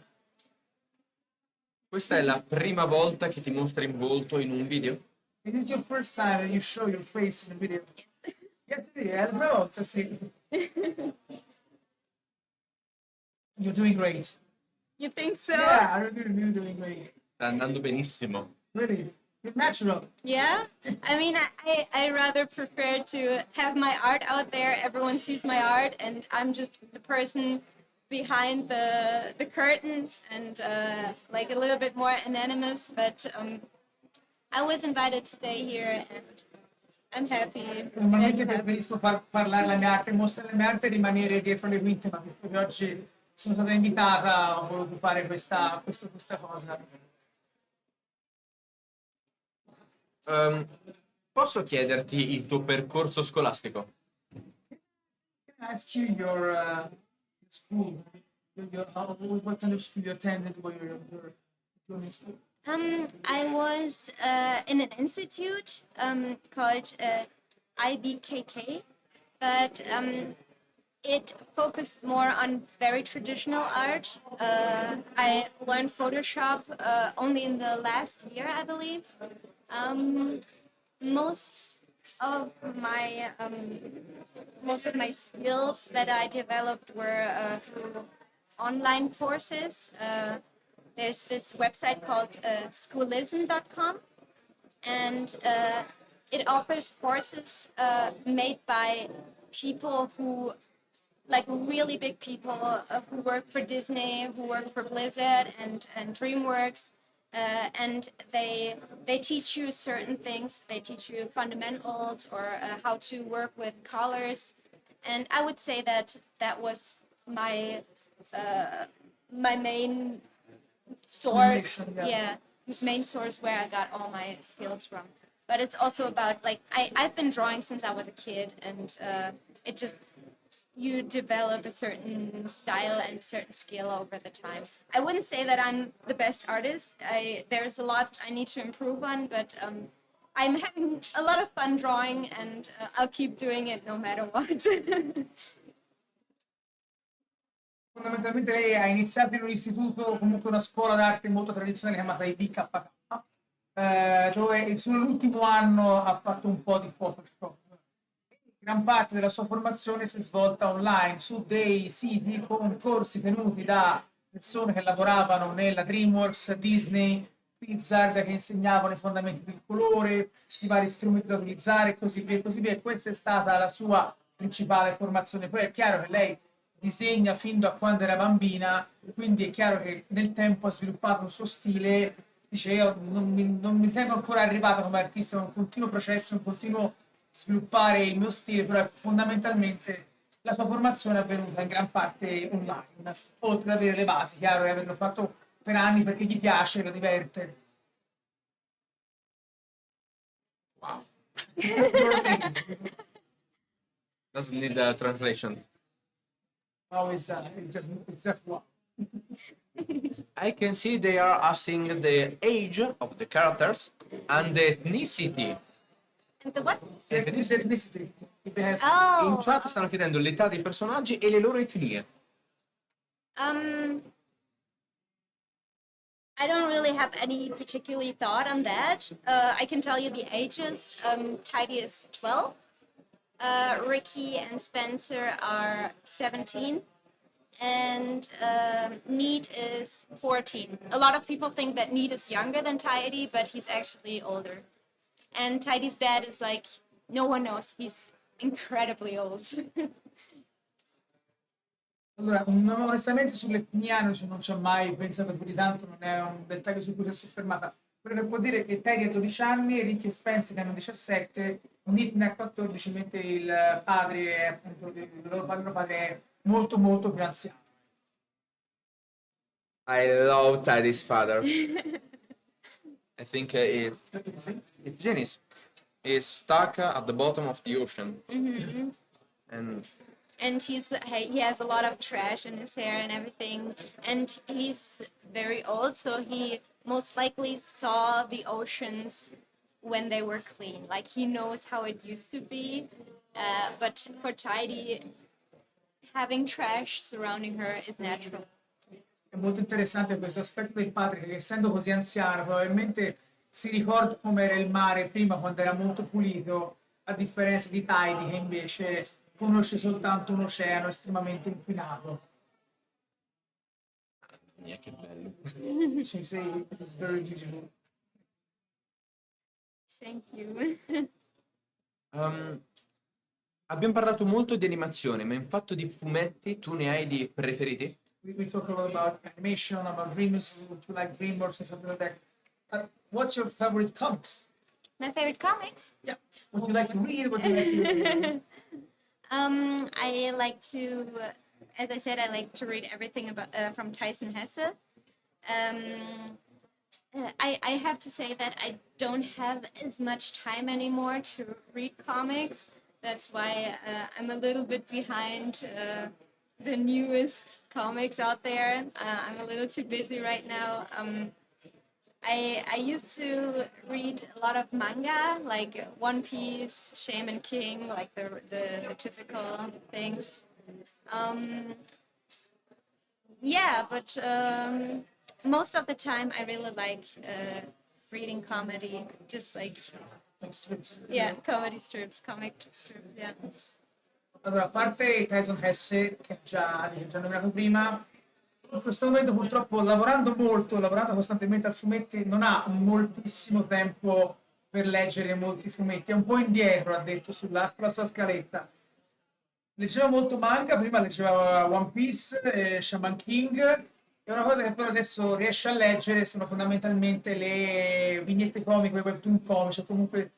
Questa è la prima volta che ti mostri in volto in un video? It is your first time that you show your face in a video. Yes, it is. È la prima volta, sì. You're doing great. You think so? Yeah, you're doing great. Sta andando benissimo. Really, you're natural. Yeah? I mean, I rather prefer to have my art out there. Everyone sees my art, and I'm just the person behind the curtain and like a little bit more anonymous. But I was invited today here, and I'm happy. Normalmente very happy. preferisco parlare la mia arte, mostrare la mia arte e rimanere dietro le quinte, ma visto che oggi sono stata invitata, ho voluto fare questa cosa. Posso chiederti il tuo percorso scolastico? Can I ask you your school, what kind of school you attended while you're in school? I was in an institute called IBKK, but it focused more on very traditional art. I learned Photoshop only in the last year, I believe. Most of my most of my skills that I developed were through online courses. There's this website called schoolism.com, and it offers courses made by people who, like really big people who work for Disney, who work for Blizzard and DreamWorks, and they teach you certain things. They teach you fundamentals or how to work with colors, and I would say that that was my my main source. Formation, Yeah, main source where I got all my skills from. But it's also about like I've been drawing since I was a kid, and it just you develop a certain style and a certain skill over the time. I wouldn't say that I'm the best artist. There's a lot I need to improve on, but I'm having a lot of fun drawing, and I'll keep doing it no matter what. Fondamentalmente lei ha iniziato in un istituto, comunque una scuola d'arte molto tradizionale chiamata IBKK, dove sull'ultimo anno ha fatto un po' di Photoshop. Gran parte della sua formazione si è svolta online su dei siti con corsi tenuti da persone che lavoravano nella DreamWorks, Disney, Blizzard, che insegnavano i fondamenti del colore, i vari strumenti da utilizzare e così via, e così via. Questa è stata la sua principale formazione. Poi è chiaro che lei disegna fin da quando era bambina, quindi è chiaro che nel tempo ha sviluppato un suo stile. Dice, io non mi ritengo ancora arrivata come artista, è un continuo processo, un continuo sviluppare il mio stile, però fondamentalmente la sua formazione è avvenuta in gran parte online, oltre ad avere le basi, chiaro, e averlo fatto per anni perché gli piace, lo diverte. Wow. You're amazing. Doesn't need a translation. Oh, it's just wow. I can see they are asking the age of the characters and the ethnicity. And the what? Ethnicity. If they have- In Oh, chat stanno chiedendo l'età dei personaggi e le loro etnie. I don't really have any particular thought on that. I can tell you the ages. Tidy is 12. Ricky and Spencer are 17. And Neat is 14. A lot of people think that Neat is younger than Tidy, but he's actually older. And Tidy's dad is like, no one knows. He's incredibly old. Allora, onestamente sull'etnia non ci ho mai pensato più di tanto, non è un dettaglio su cui si è soffermata. Quello che può dire è che Teddy ha 12 anni, Ricky e Spencer ne hanno 17, Nick ne ha 14, mentre il padre, appunto, il loro padre è molto molto più anziano. I love Tidy's father. I think it's Janice. Is stuck at the bottom of the ocean. And And he has a lot of trash in his hair and everything, and he's very old, so he most likely saw the oceans when they were clean. Like he knows how it used to be, but for Tidy, having trash surrounding her is natural. È molto interessante questo aspetto del padre che essendo così anziano probabilmente si ricorda com'era il mare prima quando era molto pulito, a differenza di Tidy che invece conosce soltanto un oceano estremamente inquinato. yeah, che bello. She say this is very beautiful. Thank you. Abbiamo parlato molto di animazione, ma in fatto di fumetti tu ne hai di preferiti? We talk a lot about animation, about dreams, to like DreamWorks and something like that. What's your favorite comics? My favorite comics? Yeah. What do you like to read? What do you like to I like to, as I said, I like to read everything about from Tyson Hesse. I have to say that I don't have as much time anymore to read comics. That's why I'm a little bit behind the newest comics out there. I'm a little too busy right now. I used to read a lot of manga, like One Piece, Shaman King, like the typical things. Yeah, but most of the time I really like reading comedy, just like strips. Yeah, comedy strips, comic strips, yeah. Allora, a parte Tyson Hesse, che già nominato prima, in questo momento purtroppo lavorando costantemente a fumetti, non ha moltissimo tempo per leggere molti fumetti, è un po' indietro, ha detto, sulla sua scaletta. Leggeva molto manga, prima leggeva One Piece, Shaman King, e una cosa che però adesso riesce a leggere sono fondamentalmente le vignette comiche, i webtoon comici, o comunque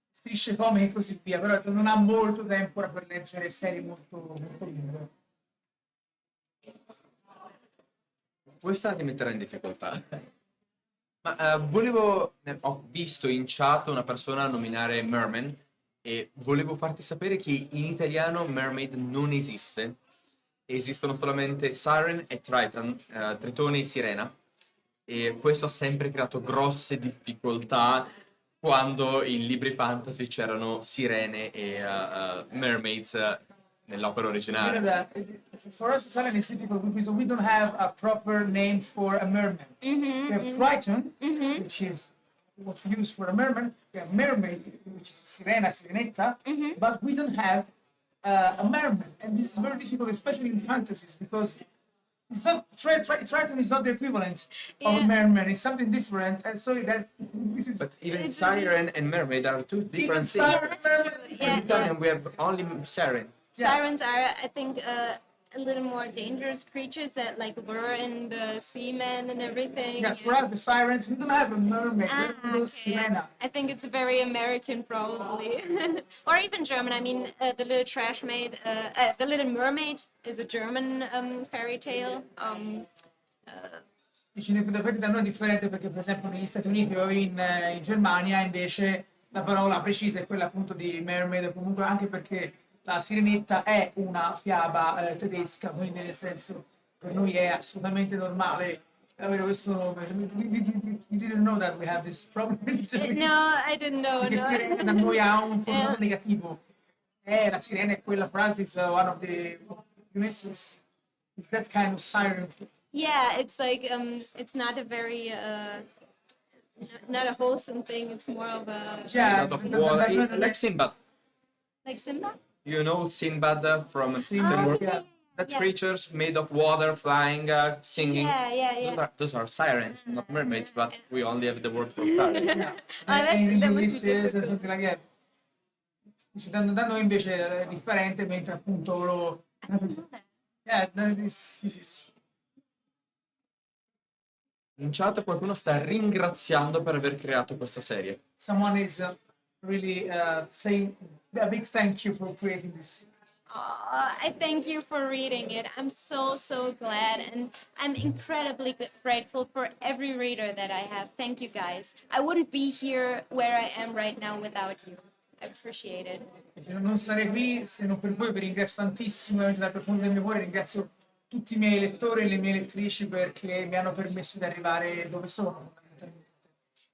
strisce comiche e così via, però non ha molto tempo ora per leggere serie molto lunghe. Questa ti metterà in difficoltà. Ma ho visto in chat una persona nominare Merman e volevo farti sapere che in italiano Mermaid non esiste. Esistono solamente Siren e Triton, Tritone e Sirena. E questo ha sempre creato grosse difficoltà quando in libri fantasy c'erano sirene e mermaids nell'opera originale. For us, Italian is difficult because we don't have a proper name for a merman. We have Triton, which is what we use for a merman. We have mermaid, which is sirena, sirenetta, but we don't have a merman. And this is very difficult, especially in fantasies, because it's not Triton is not the equivalent of a merman. It's something different, and so this is. But even siren and mermaid are two different things. In Italian, we have only siren. Sirens are, I think, a little more dangerous creatures that like lure in the seamen and everything. Yes, for us the sirens, we don't have a mermaid. We have Okay. sirena. I think it's very American, probably, or even German. I mean, the Little Trashmaid, the Little Mermaid is a German fairy tale. Dice in effetti da noi è differente perché per esempio negli Stati Uniti o in Germania invece la parola precisa è quella appunto di mermaid, o comunque anche perché la sirenetta è una fiaba tedesca, quindi nel senso per noi è assolutamente normale avere questo nome. You didn't know that we have this problem in Italy? No, I didn't know. Perché No. sirena da noi ha un connotato negativo. La sirena è quella frase, is one of the Ulysses. It's that kind of siren. Yeah, it's like it's not a very not a wholesome thing. It's more of a Yeah, Out of water, like Sinbad. like Simba. You know Sinbad from Sinbad, the world? yeah. That Yeah. creatures made of water, flying, singing. Yeah. Those are sirens, not mermaids, but we only have the word for siren. Yeah. Oh, that must be Ulysses, difficult. something like that. Dice, da noi invece è differente, mentre appunto I didn't know that. Yeah, this is. In chat qualcuno sta ringraziando per aver creato questa serie. Someone is really saying a big thank you for creating this series. I thank you for reading it. I'm so glad, and I'm incredibly grateful for every reader that I have. Thank you guys. I wouldn't be here where I am right now without you. I appreciate it. Non sarei qui se non per voi, vi ringrazio tantissimo dal profondo del mio cuore, ringrazio tutti i miei lettori e le mie lettrici perché mi hanno permesso di arrivare dove sono.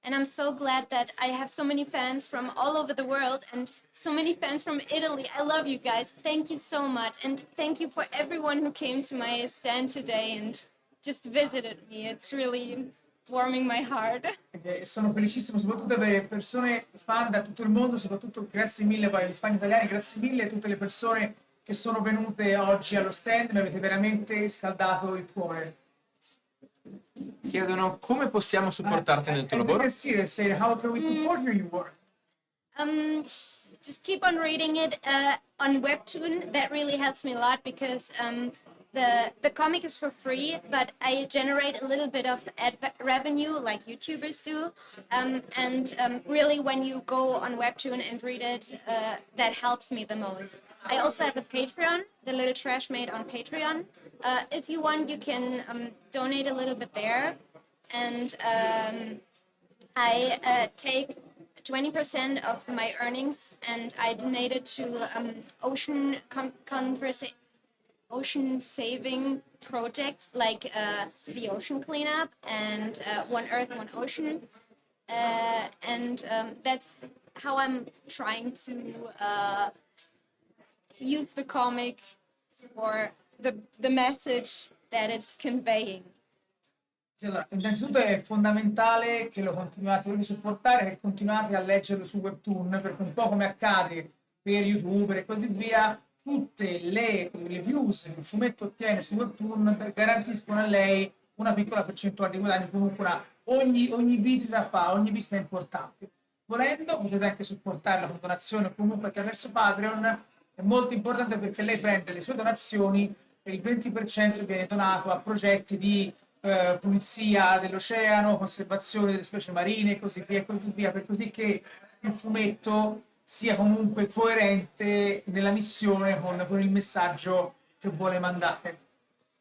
And I'm so glad that I have so many fans from all over the world and so many fans from Italy. I love you guys. Thank you so much. And thank you for everyone who came to my stand today and just visited me. It's really warming my heart. Sono felicissimo soprattutto di avere persone fan da tutto il mondo, soprattutto grazie mille poi ai fan italiani, grazie mille a tutte le persone che sono venute oggi allo stand, mi avete veramente scaldato il cuore. Chiedono come possiamo supportarti nel tuo lavoro. Say, how can we support your work? Just keep on reading it on Webtoon. That really helps me a lot because the comic is for free, but I generate a little bit of ad revenue like YouTubers do. Really, when you go on Webtoon and read it, that helps me the most. I also have a Patreon, the Little Trashmaid on Patreon. If you want, you can donate a little bit there. And I take 20% of my earnings and I donate it to ocean saving projects like the ocean cleanup and One Earth, One Ocean. That's how I'm trying to use the comic for the message that it's conveying. Sì, allora, innanzitutto è fondamentale che lo continuate, se volete supportare, che continuate a leggerlo su Webtoon, perché un po' come accade per YouTuber e così via, tutte le views che il fumetto ottiene su Webtoon garantiscono a lei una piccola percentuale di guadagni, comunque ogni visita fa, ogni visita è importante. Volendo potete anche supportarla con donazioni o comunque attraverso Patreon, è molto importante perché lei prende le sue donazioni e il 20% viene donato a progetti di pulizia dell'oceano, conservazione delle specie marine e così via, per così che il fumetto sia comunque coerente nella missione con il messaggio che vuole mandare.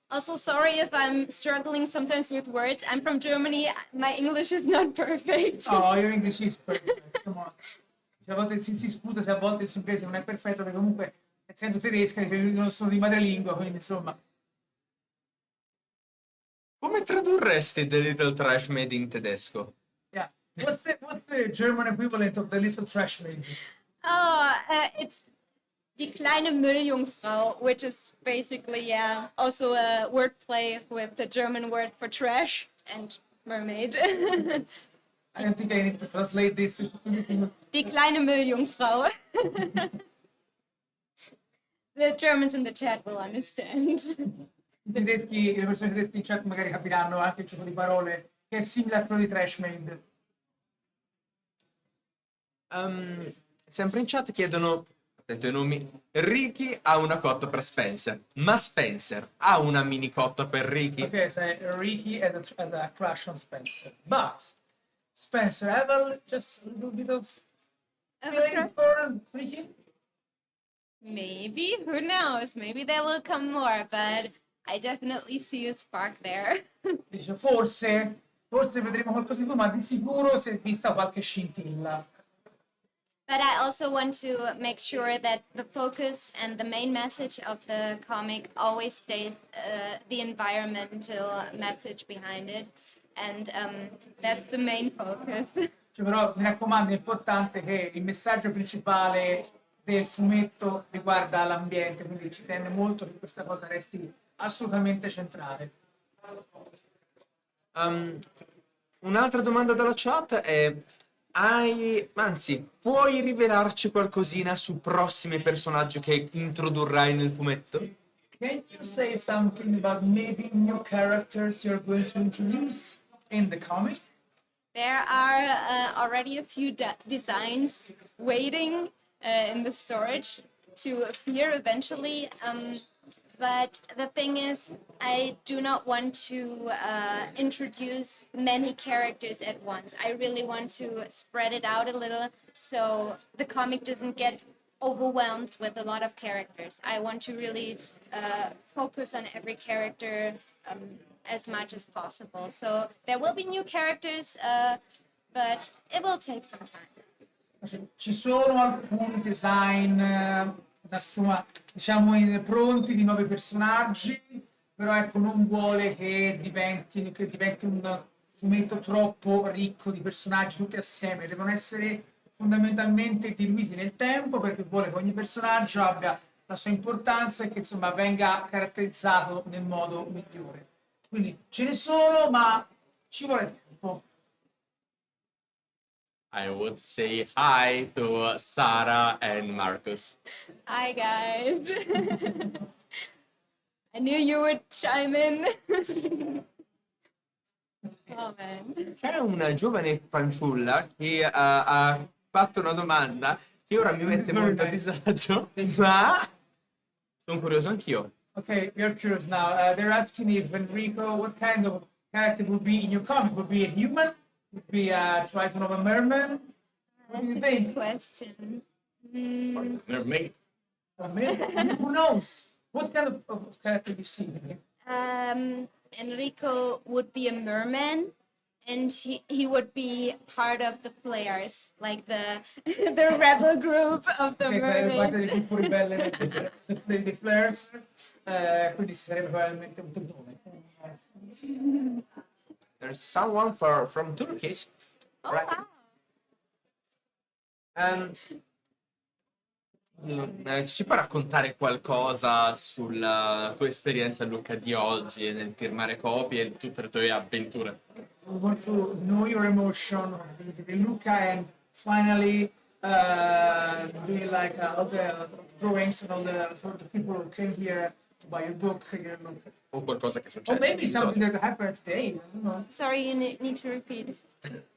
Also, sorry if I'm struggling sometimes with words. I'm from Germany. My English is not perfect. Oh, io inglese is perfect, insomma, a volte si sputa se a volte il suo inglese non è perfetto, perché comunque essendo tedesca non sono di madrelingua, quindi insomma. Come tradurresti The Little Trashmaid in tedesco? Yeah. What's the German equivalent of the Little Trashmaid? Oh, it's Die kleine Milljungfrau, which is basically, yeah, also a wordplay with the German word for trash and mermaid. I don't think I need to translate this. Die kleine Milljungfrau. The Germans in the chat will understand. Le persone tedesche in chat magari capiranno anche il gioco di parole che è simile a quello di Trashmaid. Sempre in chat chiedono, attento ai nomi, Ricky ha una cotta per Spencer, ma Spencer ha una mini cotta per Ricky? Ok, so Ricky has a crush on Spencer, but Spencer have just a little bit of feelings for Ricky. Maybe, who knows? Maybe there will come more, but I definitely see a spark there. Dice forse vedremo qualcosa di più, ma di sicuro si è vista qualche scintilla. But I also want to make sure that the focus and the main message of the comic always stays the environmental message behind it. And that's the main focus. Cioè, però mi raccomando, è importante che il messaggio principale del fumetto riguarda l'ambiente, quindi ci tende molto che questa cosa resti assolutamente centrale. Un'altra domanda dalla chat è: puoi rivelarci qualcosina su prossimi personaggi che introdurrai nel fumetto? Can you say something about maybe new characters you're going to introduce in the comic? There are already a few designs waiting in the storage to appear eventually. But the thing is, I do not want to introduce many characters at once. I really want to spread it out a little so the comic doesn't get overwhelmed with a lot of characters. I want to really focus on every character as much as possible. So there will be new characters, but it will take some time. Ci sono alcuni design diciamo pronti di nuovi personaggi, però ecco non vuole che diventi un fumetto troppo ricco di personaggi tutti assieme, devono essere fondamentalmente diluiti nel tempo, perché vuole che ogni personaggio abbia la sua importanza e che insomma venga caratterizzato nel modo migliore. Quindi ce ne sono, ma ci vuole tempo. I would say hi to Sara and Marcus. Hi guys. I knew you would chime in. Oh man. C'è una giovane fanciulla che ha fatto una domanda che ora mi mette molto a disagio, ma sono curioso anch'io. Okay, we are curious now. They're asking if Enrico, what kind of character would be in your comic? Would be a human? Would be a Triton of a merman? What do you That's a good think? question. Mermaid. A merman? Who knows? What kind of character do you see? Enrico would be a merman, and he would be part of the Flares, like the the rebel group of the Che sarebbe parte mermaids. dei gruppo ribelle dei Flares, quindi sarebbe probabilmente un tritone. There's someone from Turkey. Oh, Right. wow. Ci puoi raccontare qualcosa sulla tua esperienza, Luca, di oggi nel firmare copie e tutte le tue avventure? We want to know your emotion of the Lucca and finally doing like all the drawings and all the for the people who came here to buy your book. You know. O qualcosa che è Or successo? maybe non so. something that happened today. I don't know. Sorry, you need to repeat.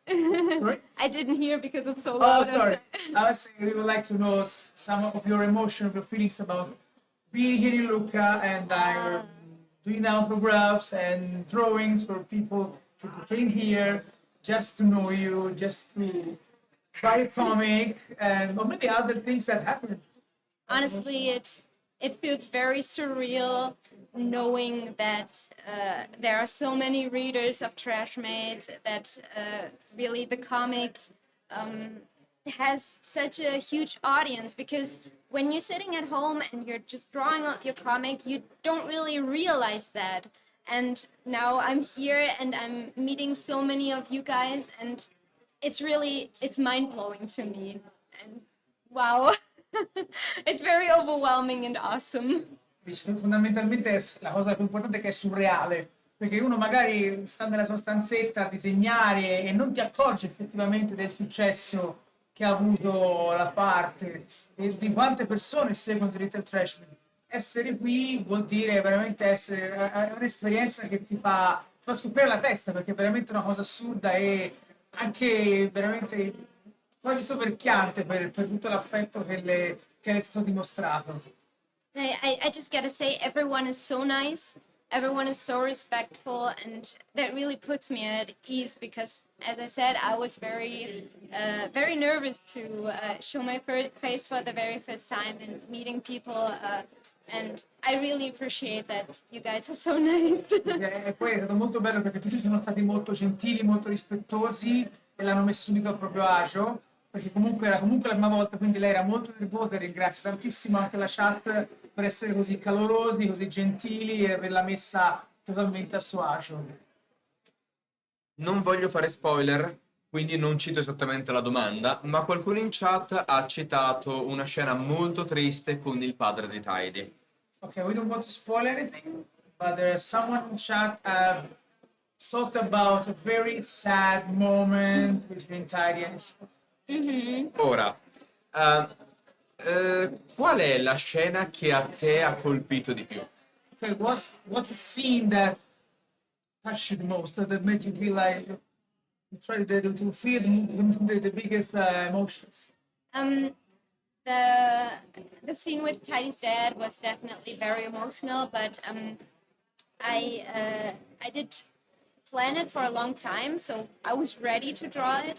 Sorry? I didn't hear because it's so Oh, loud. sorry. I was saying we would like to know some of your emotion, your feelings about being here in Lucca and doing autographs and drawings for people who came here just to know you, just to buy a comic, and or maybe other things that happened. Honestly, it feels very surreal knowing that there are so many readers of Trashmaid, that really the comic has such a huge audience, because when you're sitting at home and you're just drawing out your comic, you don't really realize that. And now I'm here and I'm meeting so many of you guys, and it's mind-blowing to me. And wow. It's very overwhelming and awesome. Dice, fondamentalmente la cosa più importante è che è surreale, perché uno magari sta nella sua stanzetta a disegnare e non ti accorge effettivamente del successo che ha avuto la parte e di quante persone seguono The Little Trashmaid. Essere qui vuol dire veramente essere è un'esperienza che ti fa scoppiare la testa, perché è veramente una cosa assurda e anche veramente quasi soverchiante per tutto l'affetto che le è stato dimostrato. I just gotta say, everyone is so nice, everyone is so respectful, and that really puts me at ease, because, as I said, I was very nervous to show my face for the very first time and meeting people. And I really appreciate that you guys are so nice. E poi è stato molto bello perché tutti sono stati molto gentili, molto rispettosi e l'hanno messo subito a proprio agio, perché comunque era comunque la prima volta, quindi lei era molto nervosa e ringrazio tantissimo anche la chat per essere così calorosi, così gentili e averla messa totalmente a suo agio. Non voglio fare spoiler, quindi non cito esattamente la domanda, ma qualcuno in chat ha citato una scena molto triste con il padre di Tidy. Okay, we don't want to spoil anything, but someone in chat talked about a very sad moment between Tidy and his. Ora, eh, qual è la scena che a te ha colpito di più? Okay, what's the scene that touched you the most, that made you feel like you tried to feel the biggest emotions? Um, the scene with Tidy's dad was definitely very emotional, but I did plan it for a long time, so I was ready to draw it.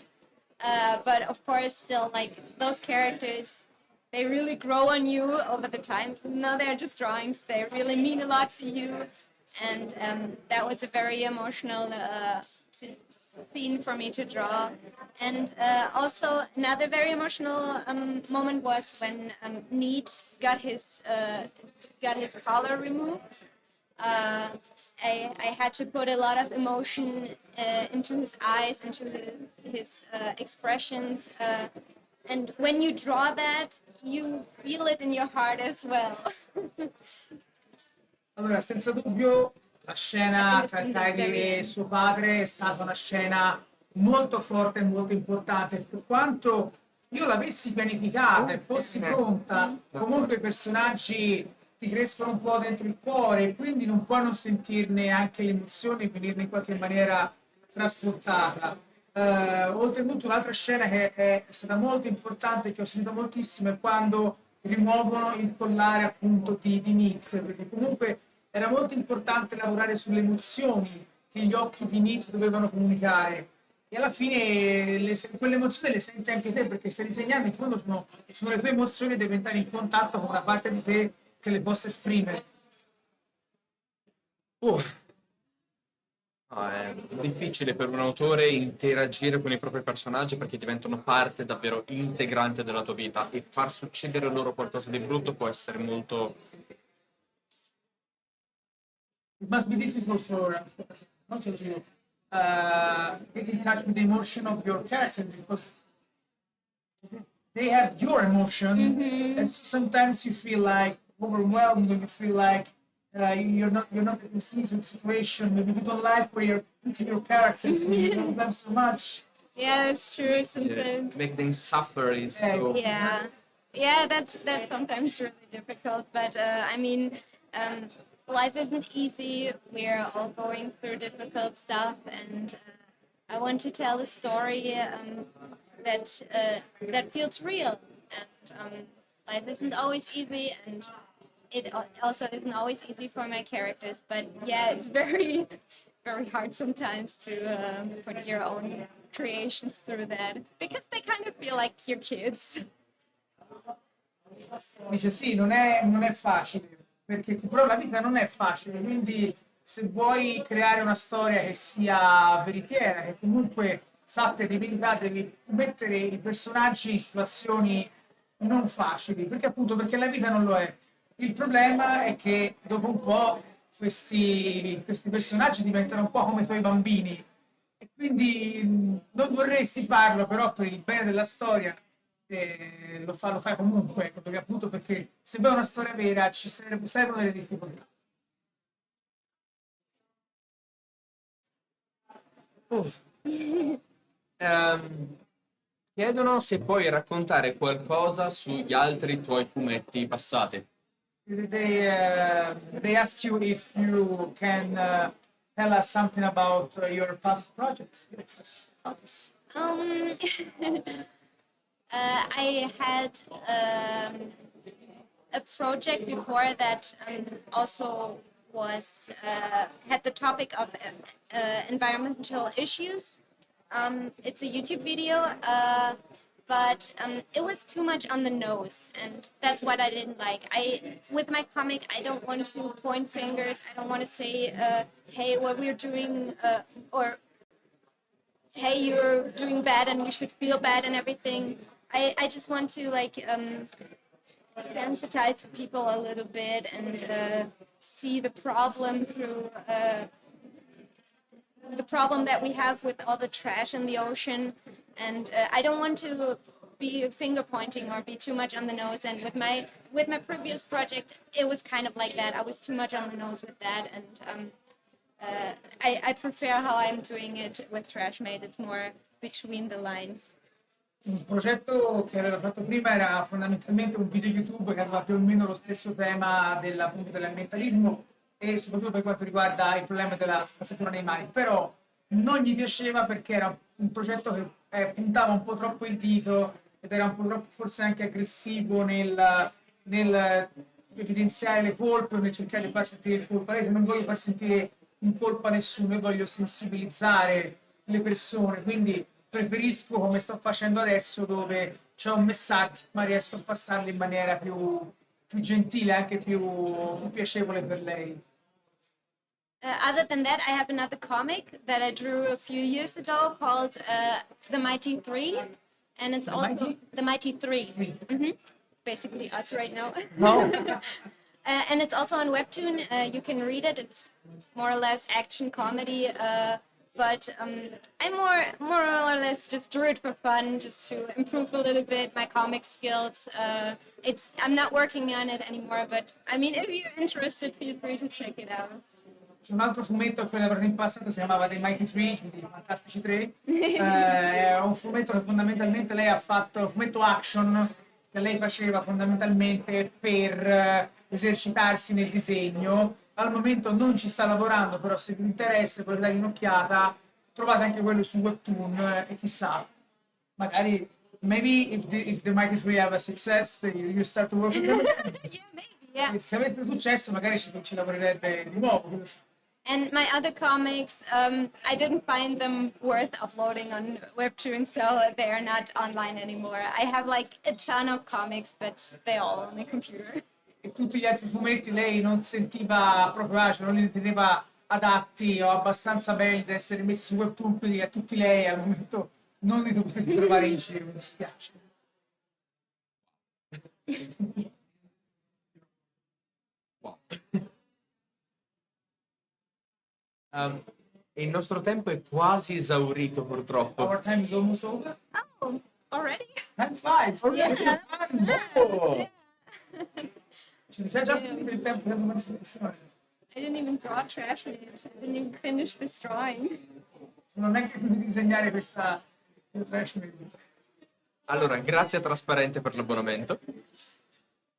But of course, still, like, those characters, they really grow on you over the time. No, they're just drawings. They really mean a lot to you, and that was a very emotional scene for me to draw. And also another very emotional moment was when Neat got his collar removed. I had to put a lot of emotion into his eyes, into his expressions, and when you draw that, you feel it in your heart as well. Allora, senza dubbio, la scena tra Tidy e suo padre è stata una scena molto forte e molto importante. Per quanto io l'avessi pianificata e fossi pronta, comunque i personaggi ti crescono un po' dentro il cuore e quindi non puoi non sentirne anche l'emozione e venirne in qualche maniera trasportata. Oltretutto un'altra scena che è stata molto importante, che ho sentito moltissimo, è quando rimuovono il collare appunto di Nit, perché comunque era molto importante lavorare sulle emozioni che gli occhi di Nit dovevano comunicare. E alla fine quelle emozioni le senti anche te, perché stai disegnando, in fondo sono le tue emozioni e devi entrare in contatto con una parte di te che le possa esprimere. Uh, è difficile per un autore interagire con i propri personaggi perché diventano parte davvero integrante della tua vita e far succedere loro qualcosa di brutto può essere molto... It must be difficult for not to get in touch with the emotion of your character because they have your emotion, and sometimes you feel like overwhelmed, or you feel like you're not in a decent situation. Maybe you don't like where you're putting your characters. Maybe you love them so much. Yeah, it's true Yeah, sometimes. make them suffer is Yeah, so. Yeah, yeah, that's sometimes really difficult. But I mean, life isn't easy. We're all going through difficult stuff, and I want to tell a story that feels real. And life isn't always easy, and it also isn't always easy for my characters. But yeah, it's very, very hard sometimes to put your own creations through that because they kind of feel like your kids. Dice sì, non è facile, perché però la vita non è facile, quindi se vuoi creare una storia che sia veritiera, che comunque sappia di verità, devi mettere i personaggi in situazioni non facili, perché appunto perché la vita non lo è. Il problema è che dopo un po' questi personaggi diventano un po' come i tuoi bambini e quindi non vorresti farlo, però per il bene della storia lo fai comunque, ecco, perché appunto perché se vuoi una storia vera servono delle difficoltà. Oh. Chiedono se puoi raccontare qualcosa sugli altri tuoi fumetti passati. They ask you if you can tell us something about your past projects, your past comics. I had a project before that also was had the topic of environmental issues. It's a YouTube video, but it was too much on the nose, and that's what I didn't like. With my comic, I don't want to point fingers. I don't want to say, "Hey, what we're doing," or "Hey, you're doing bad, and you should feel bad," and everything. I just want to sensitize people a little bit and see the problem through the problem that we have with all the trash in the ocean. And I don't want to be finger pointing or be too much on the nose. And with my previous project, it was kind of like that. I was too much on the nose with that, and I prefer how I'm doing it with Trashmaid. It's more between the lines. Il progetto che aveva fatto prima era fondamentalmente un video YouTube che aveva più o meno lo stesso tema appunto, dell'ambientalismo e soprattutto per quanto riguarda il problema della spazzatura nei mari, però non gli piaceva perché era un progetto che puntava un po' troppo il dito ed era un po' troppo forse anche aggressivo nel evidenziare le colpe o nel cercare di far sentire il colpa. Io non voglio far sentire in colpa nessuno, io voglio sensibilizzare le persone, quindi preferisco come sto facendo adesso dove c'è un messaggio ma riesco a passarlo in maniera più gentile, anche più piacevole per lei. Other than that, I have another comic that I drew a few years ago called The Mighty Three, and it's also The Mighty Three. Basically us right now. No? And it's also on Webtoon. You can read it. It's more or less action comedy, but I more or less just drew it for fun, just to improve a little bit my comic skills. I'm not working on it anymore, but I mean, if you're interested, feel free to check it out. C'è un altro fumetto che ho lavorato in passato, si chiamava The Mighty Three, quindi i Fantastici Tre. È un fumetto che fondamentalmente lei ha fatto, un fumetto action che lei faceva fondamentalmente per esercitarsi nel disegno. Al momento non ci sta lavorando, però se vi interessa potete dargli un'occhiata, trovate anche quello su Webtoon e chissà, magari maybe if the Mighty Three have a success, you start to work with them. Yeah, maybe, yeah. Se avesse successo magari ci lavorerebbe di nuovo. And my other comics, I didn't find them worth uploading on Webtoon, so they are not online anymore. I have like a ton of comics, but they're all on the computer. E tutti gli altri fumetti lei non sentiva proprio agio, non li riteneva adatti o abbastanza belli da essere messi su Webtoon, quindi a tutti lei al momento non li potete trovare in giro, mi dispiace. Wow. Il nostro tempo è quasi esaurito, purtroppo. Our time is almost over. Oh, already? Time flies. Yeah. Oh. C'è già finito il tempo per una selezione. I didn't even draw Trashmaid. I didn't even finish this drawing. Non ho neanche finito di disegnare questa Trashmaid. Allora, grazie a Trasparente per l'abbonamento.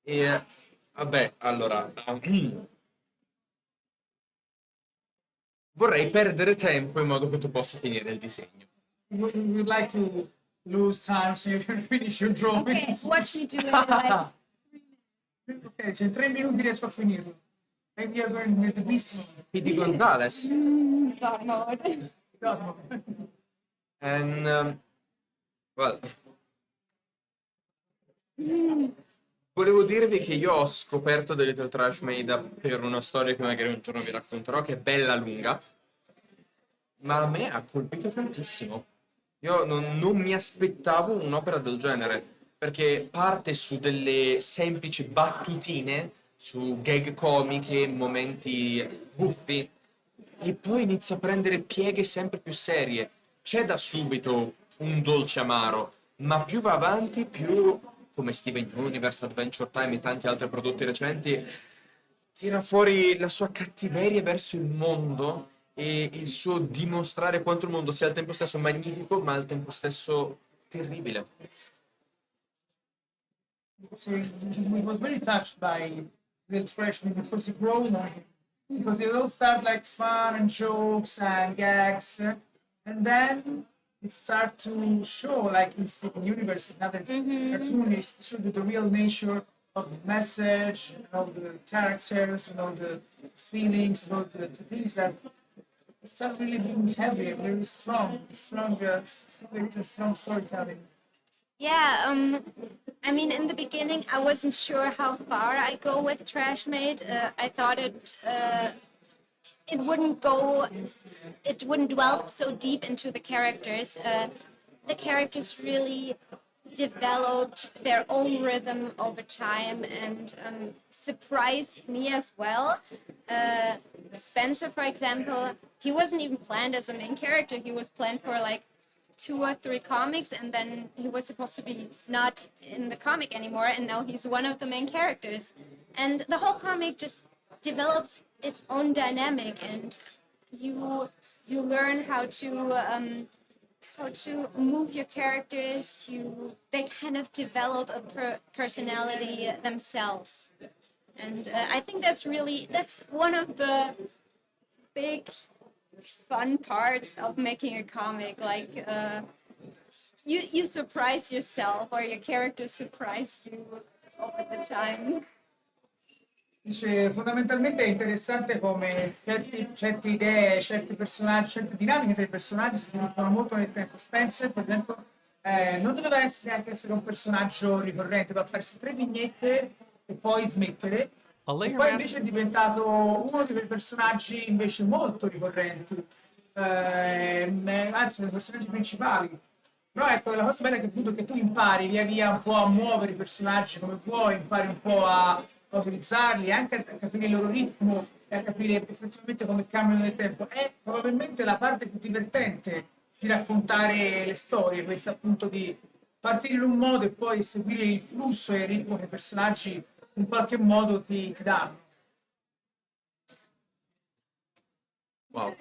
E vabbè, allora vorrei perdere tempo in modo che tu possa finire il disegno. We'd like to lose time so you can finish your drawing. Okay, watch me do it in like Ok, c'è 3 minuti riesco a finirlo. Maybe you're going with the beast Speedy Gonzales. God mode. mode. And well, volevo dirvi che io ho scoperto The Little Trashmaid per una storia che magari un giorno vi racconterò, che è bella lunga, ma a me ha colpito tantissimo. Io non mi aspettavo un'opera del genere, perché parte su delle semplici battutine, su gag comiche, momenti buffi, e poi inizia a prendere pieghe sempre più serie. C'è da subito un dolce amaro, ma più va avanti, più, come Steven Universe, Adventure Time e tanti altri prodotti recenti, tira fuori la sua cattiveria verso il mondo e il suo dimostrare quanto il mondo sia al tempo stesso magnifico, ma al tempo stesso terribile. So he was very touched by Little Trashmaid because he grown on him. Because it all start like fun and jokes and gags, and then it start to show like in Steven Universe, another cartoonist, show the real nature of the message, the characters, the feelings, the things that start really being heavy, really strong, it's a strong storytelling. Yeah, I mean, in the beginning, I wasn't sure how far I go with Trashmaid. I thought it wouldn't dwell so deep into the characters. The characters really developed their own rhythm over time and surprised me as well. Spencer, for example, he wasn't even planned as a main character. He was planned for like 2 or 3 comics, and then he was supposed to be not in the comic anymore, and now he's one of the main characters. And the whole comic just develops its own dynamic, and you learn how to move your characters. They kind of develop a personality themselves, and I think that's one of the big fun parts of making a comic. Like you surprise yourself, or your characters surprise you over the time. Dice, fondamentalmente è interessante come certe idee, certi personaggi, certe dinamiche tra i personaggi si sviluppano molto nel tempo. Spencer, per esempio, non doveva essere un personaggio ricorrente, doveva farsi 3 vignette e poi smettere. E poi invece è diventato uno di quei personaggi invece molto ricorrenti, anzi, dei personaggi principali. Però ecco, la cosa bella è che appunto che tu impari via via un po' a muovere i personaggi come vuoi, impari un po' a utilizzarli, anche a capire il loro ritmo e a capire effettivamente come cambiano nel tempo. È probabilmente la parte più divertente di raccontare le storie, questa appunto di partire in un modo e poi seguire il flusso e il ritmo che i personaggi in qualche modo ti danno. Wow.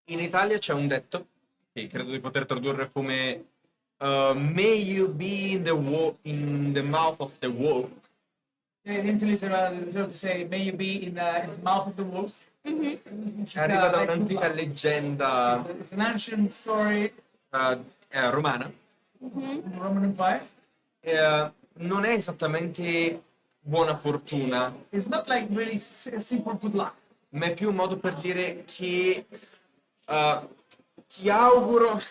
In Italia c'è un detto che credo di poter tradurre come may you be in the mouth of the wolf. In Italy they say may you be in the mouth of the wolves. Arriva da un'antica leggenda It's an ancient story romana. in the Roman Empire. Non è esattamente buona fortuna, It's not like really simple good luck. ma è più un modo per dire che ti auguro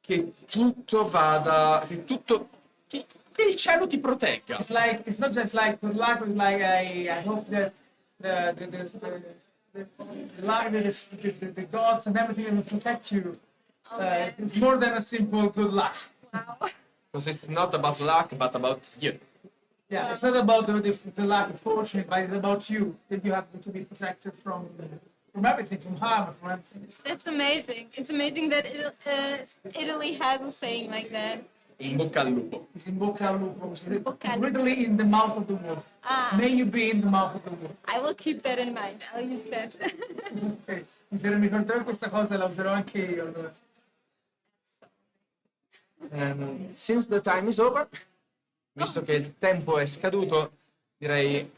che tutto vada, che il cielo ti protegga. It's not just like good luck. It's like I hope that the gods and everything will protect you. It's more than a simple good luck. Because it's not about luck, but about you. Yeah, it's not about the luck of fortune, but it's about you that you have to be protected from everything, from harm, from everything. That's amazing. It's amazing that Italy has a saying like that. In bocca al lupo. It's in bocca al lupo, which is Bocca it's al lupo. literally in the mouth of the wolf. Ah. May you be in the mouth of the wolf. I will keep that in mind. I'll use that. Ok, mi ricorderò questa cosa, la userò anche io. Allora. Since the time is over, visto che il tempo è scaduto, direi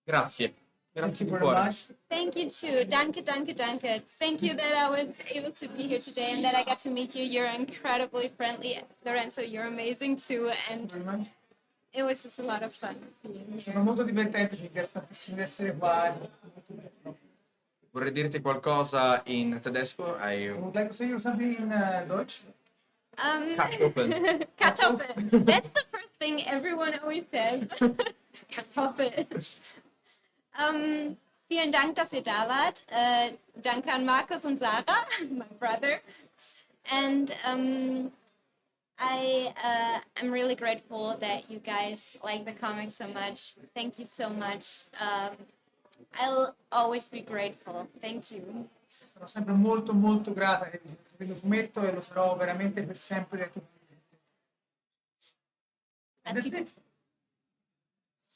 grazie. Thank Grazie you di very cuore. much. Thank you too. Danke, danke, danke. Thank you that I was able to be here today and that I got to meet you. You're incredibly friendly. Lorenzo, you're amazing too. And Very much. it was just a lot of fun being here. Sono molto divertente, mi piace tantissimo di essere qua. Molto bello. Vorrei dirti qualcosa in tedesco. I would like to say you something in Deutsch. Kartoffeln. Kartoffel. That's the first thing everyone always says. Kartoffel. Vielen Dank, dass ihr da wart. Danke an Markus und Sarah, my brother. And I'm really grateful that you guys like the comic so much. Thank you so much. I'll always be grateful. Thank you. Sono sempre molto molto grata per il fumetto e lo sarò veramente per sempre. And that's it.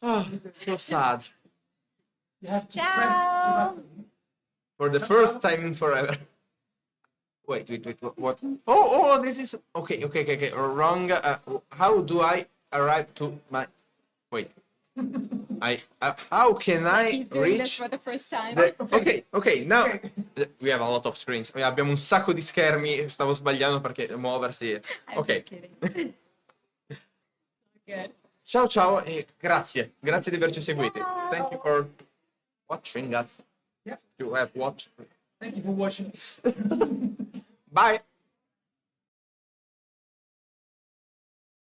Oh, so sad. You have to Ciao. press. For the first time in forever. Wait, what? Oh, this is... Okay. Wrong. How do I arrive to my... Wait. How can I He's doing this reach... for the first time. Ok, now... We have a lot of screens. Abbiamo un sacco di schermi. Stavo sbagliando perché muoversi... I'm Ok. just kidding. Good. Ciao e grazie. Grazie di averci seguiti. Thank you for watching us. Yes. You have watched. Thank you for watching. Bye.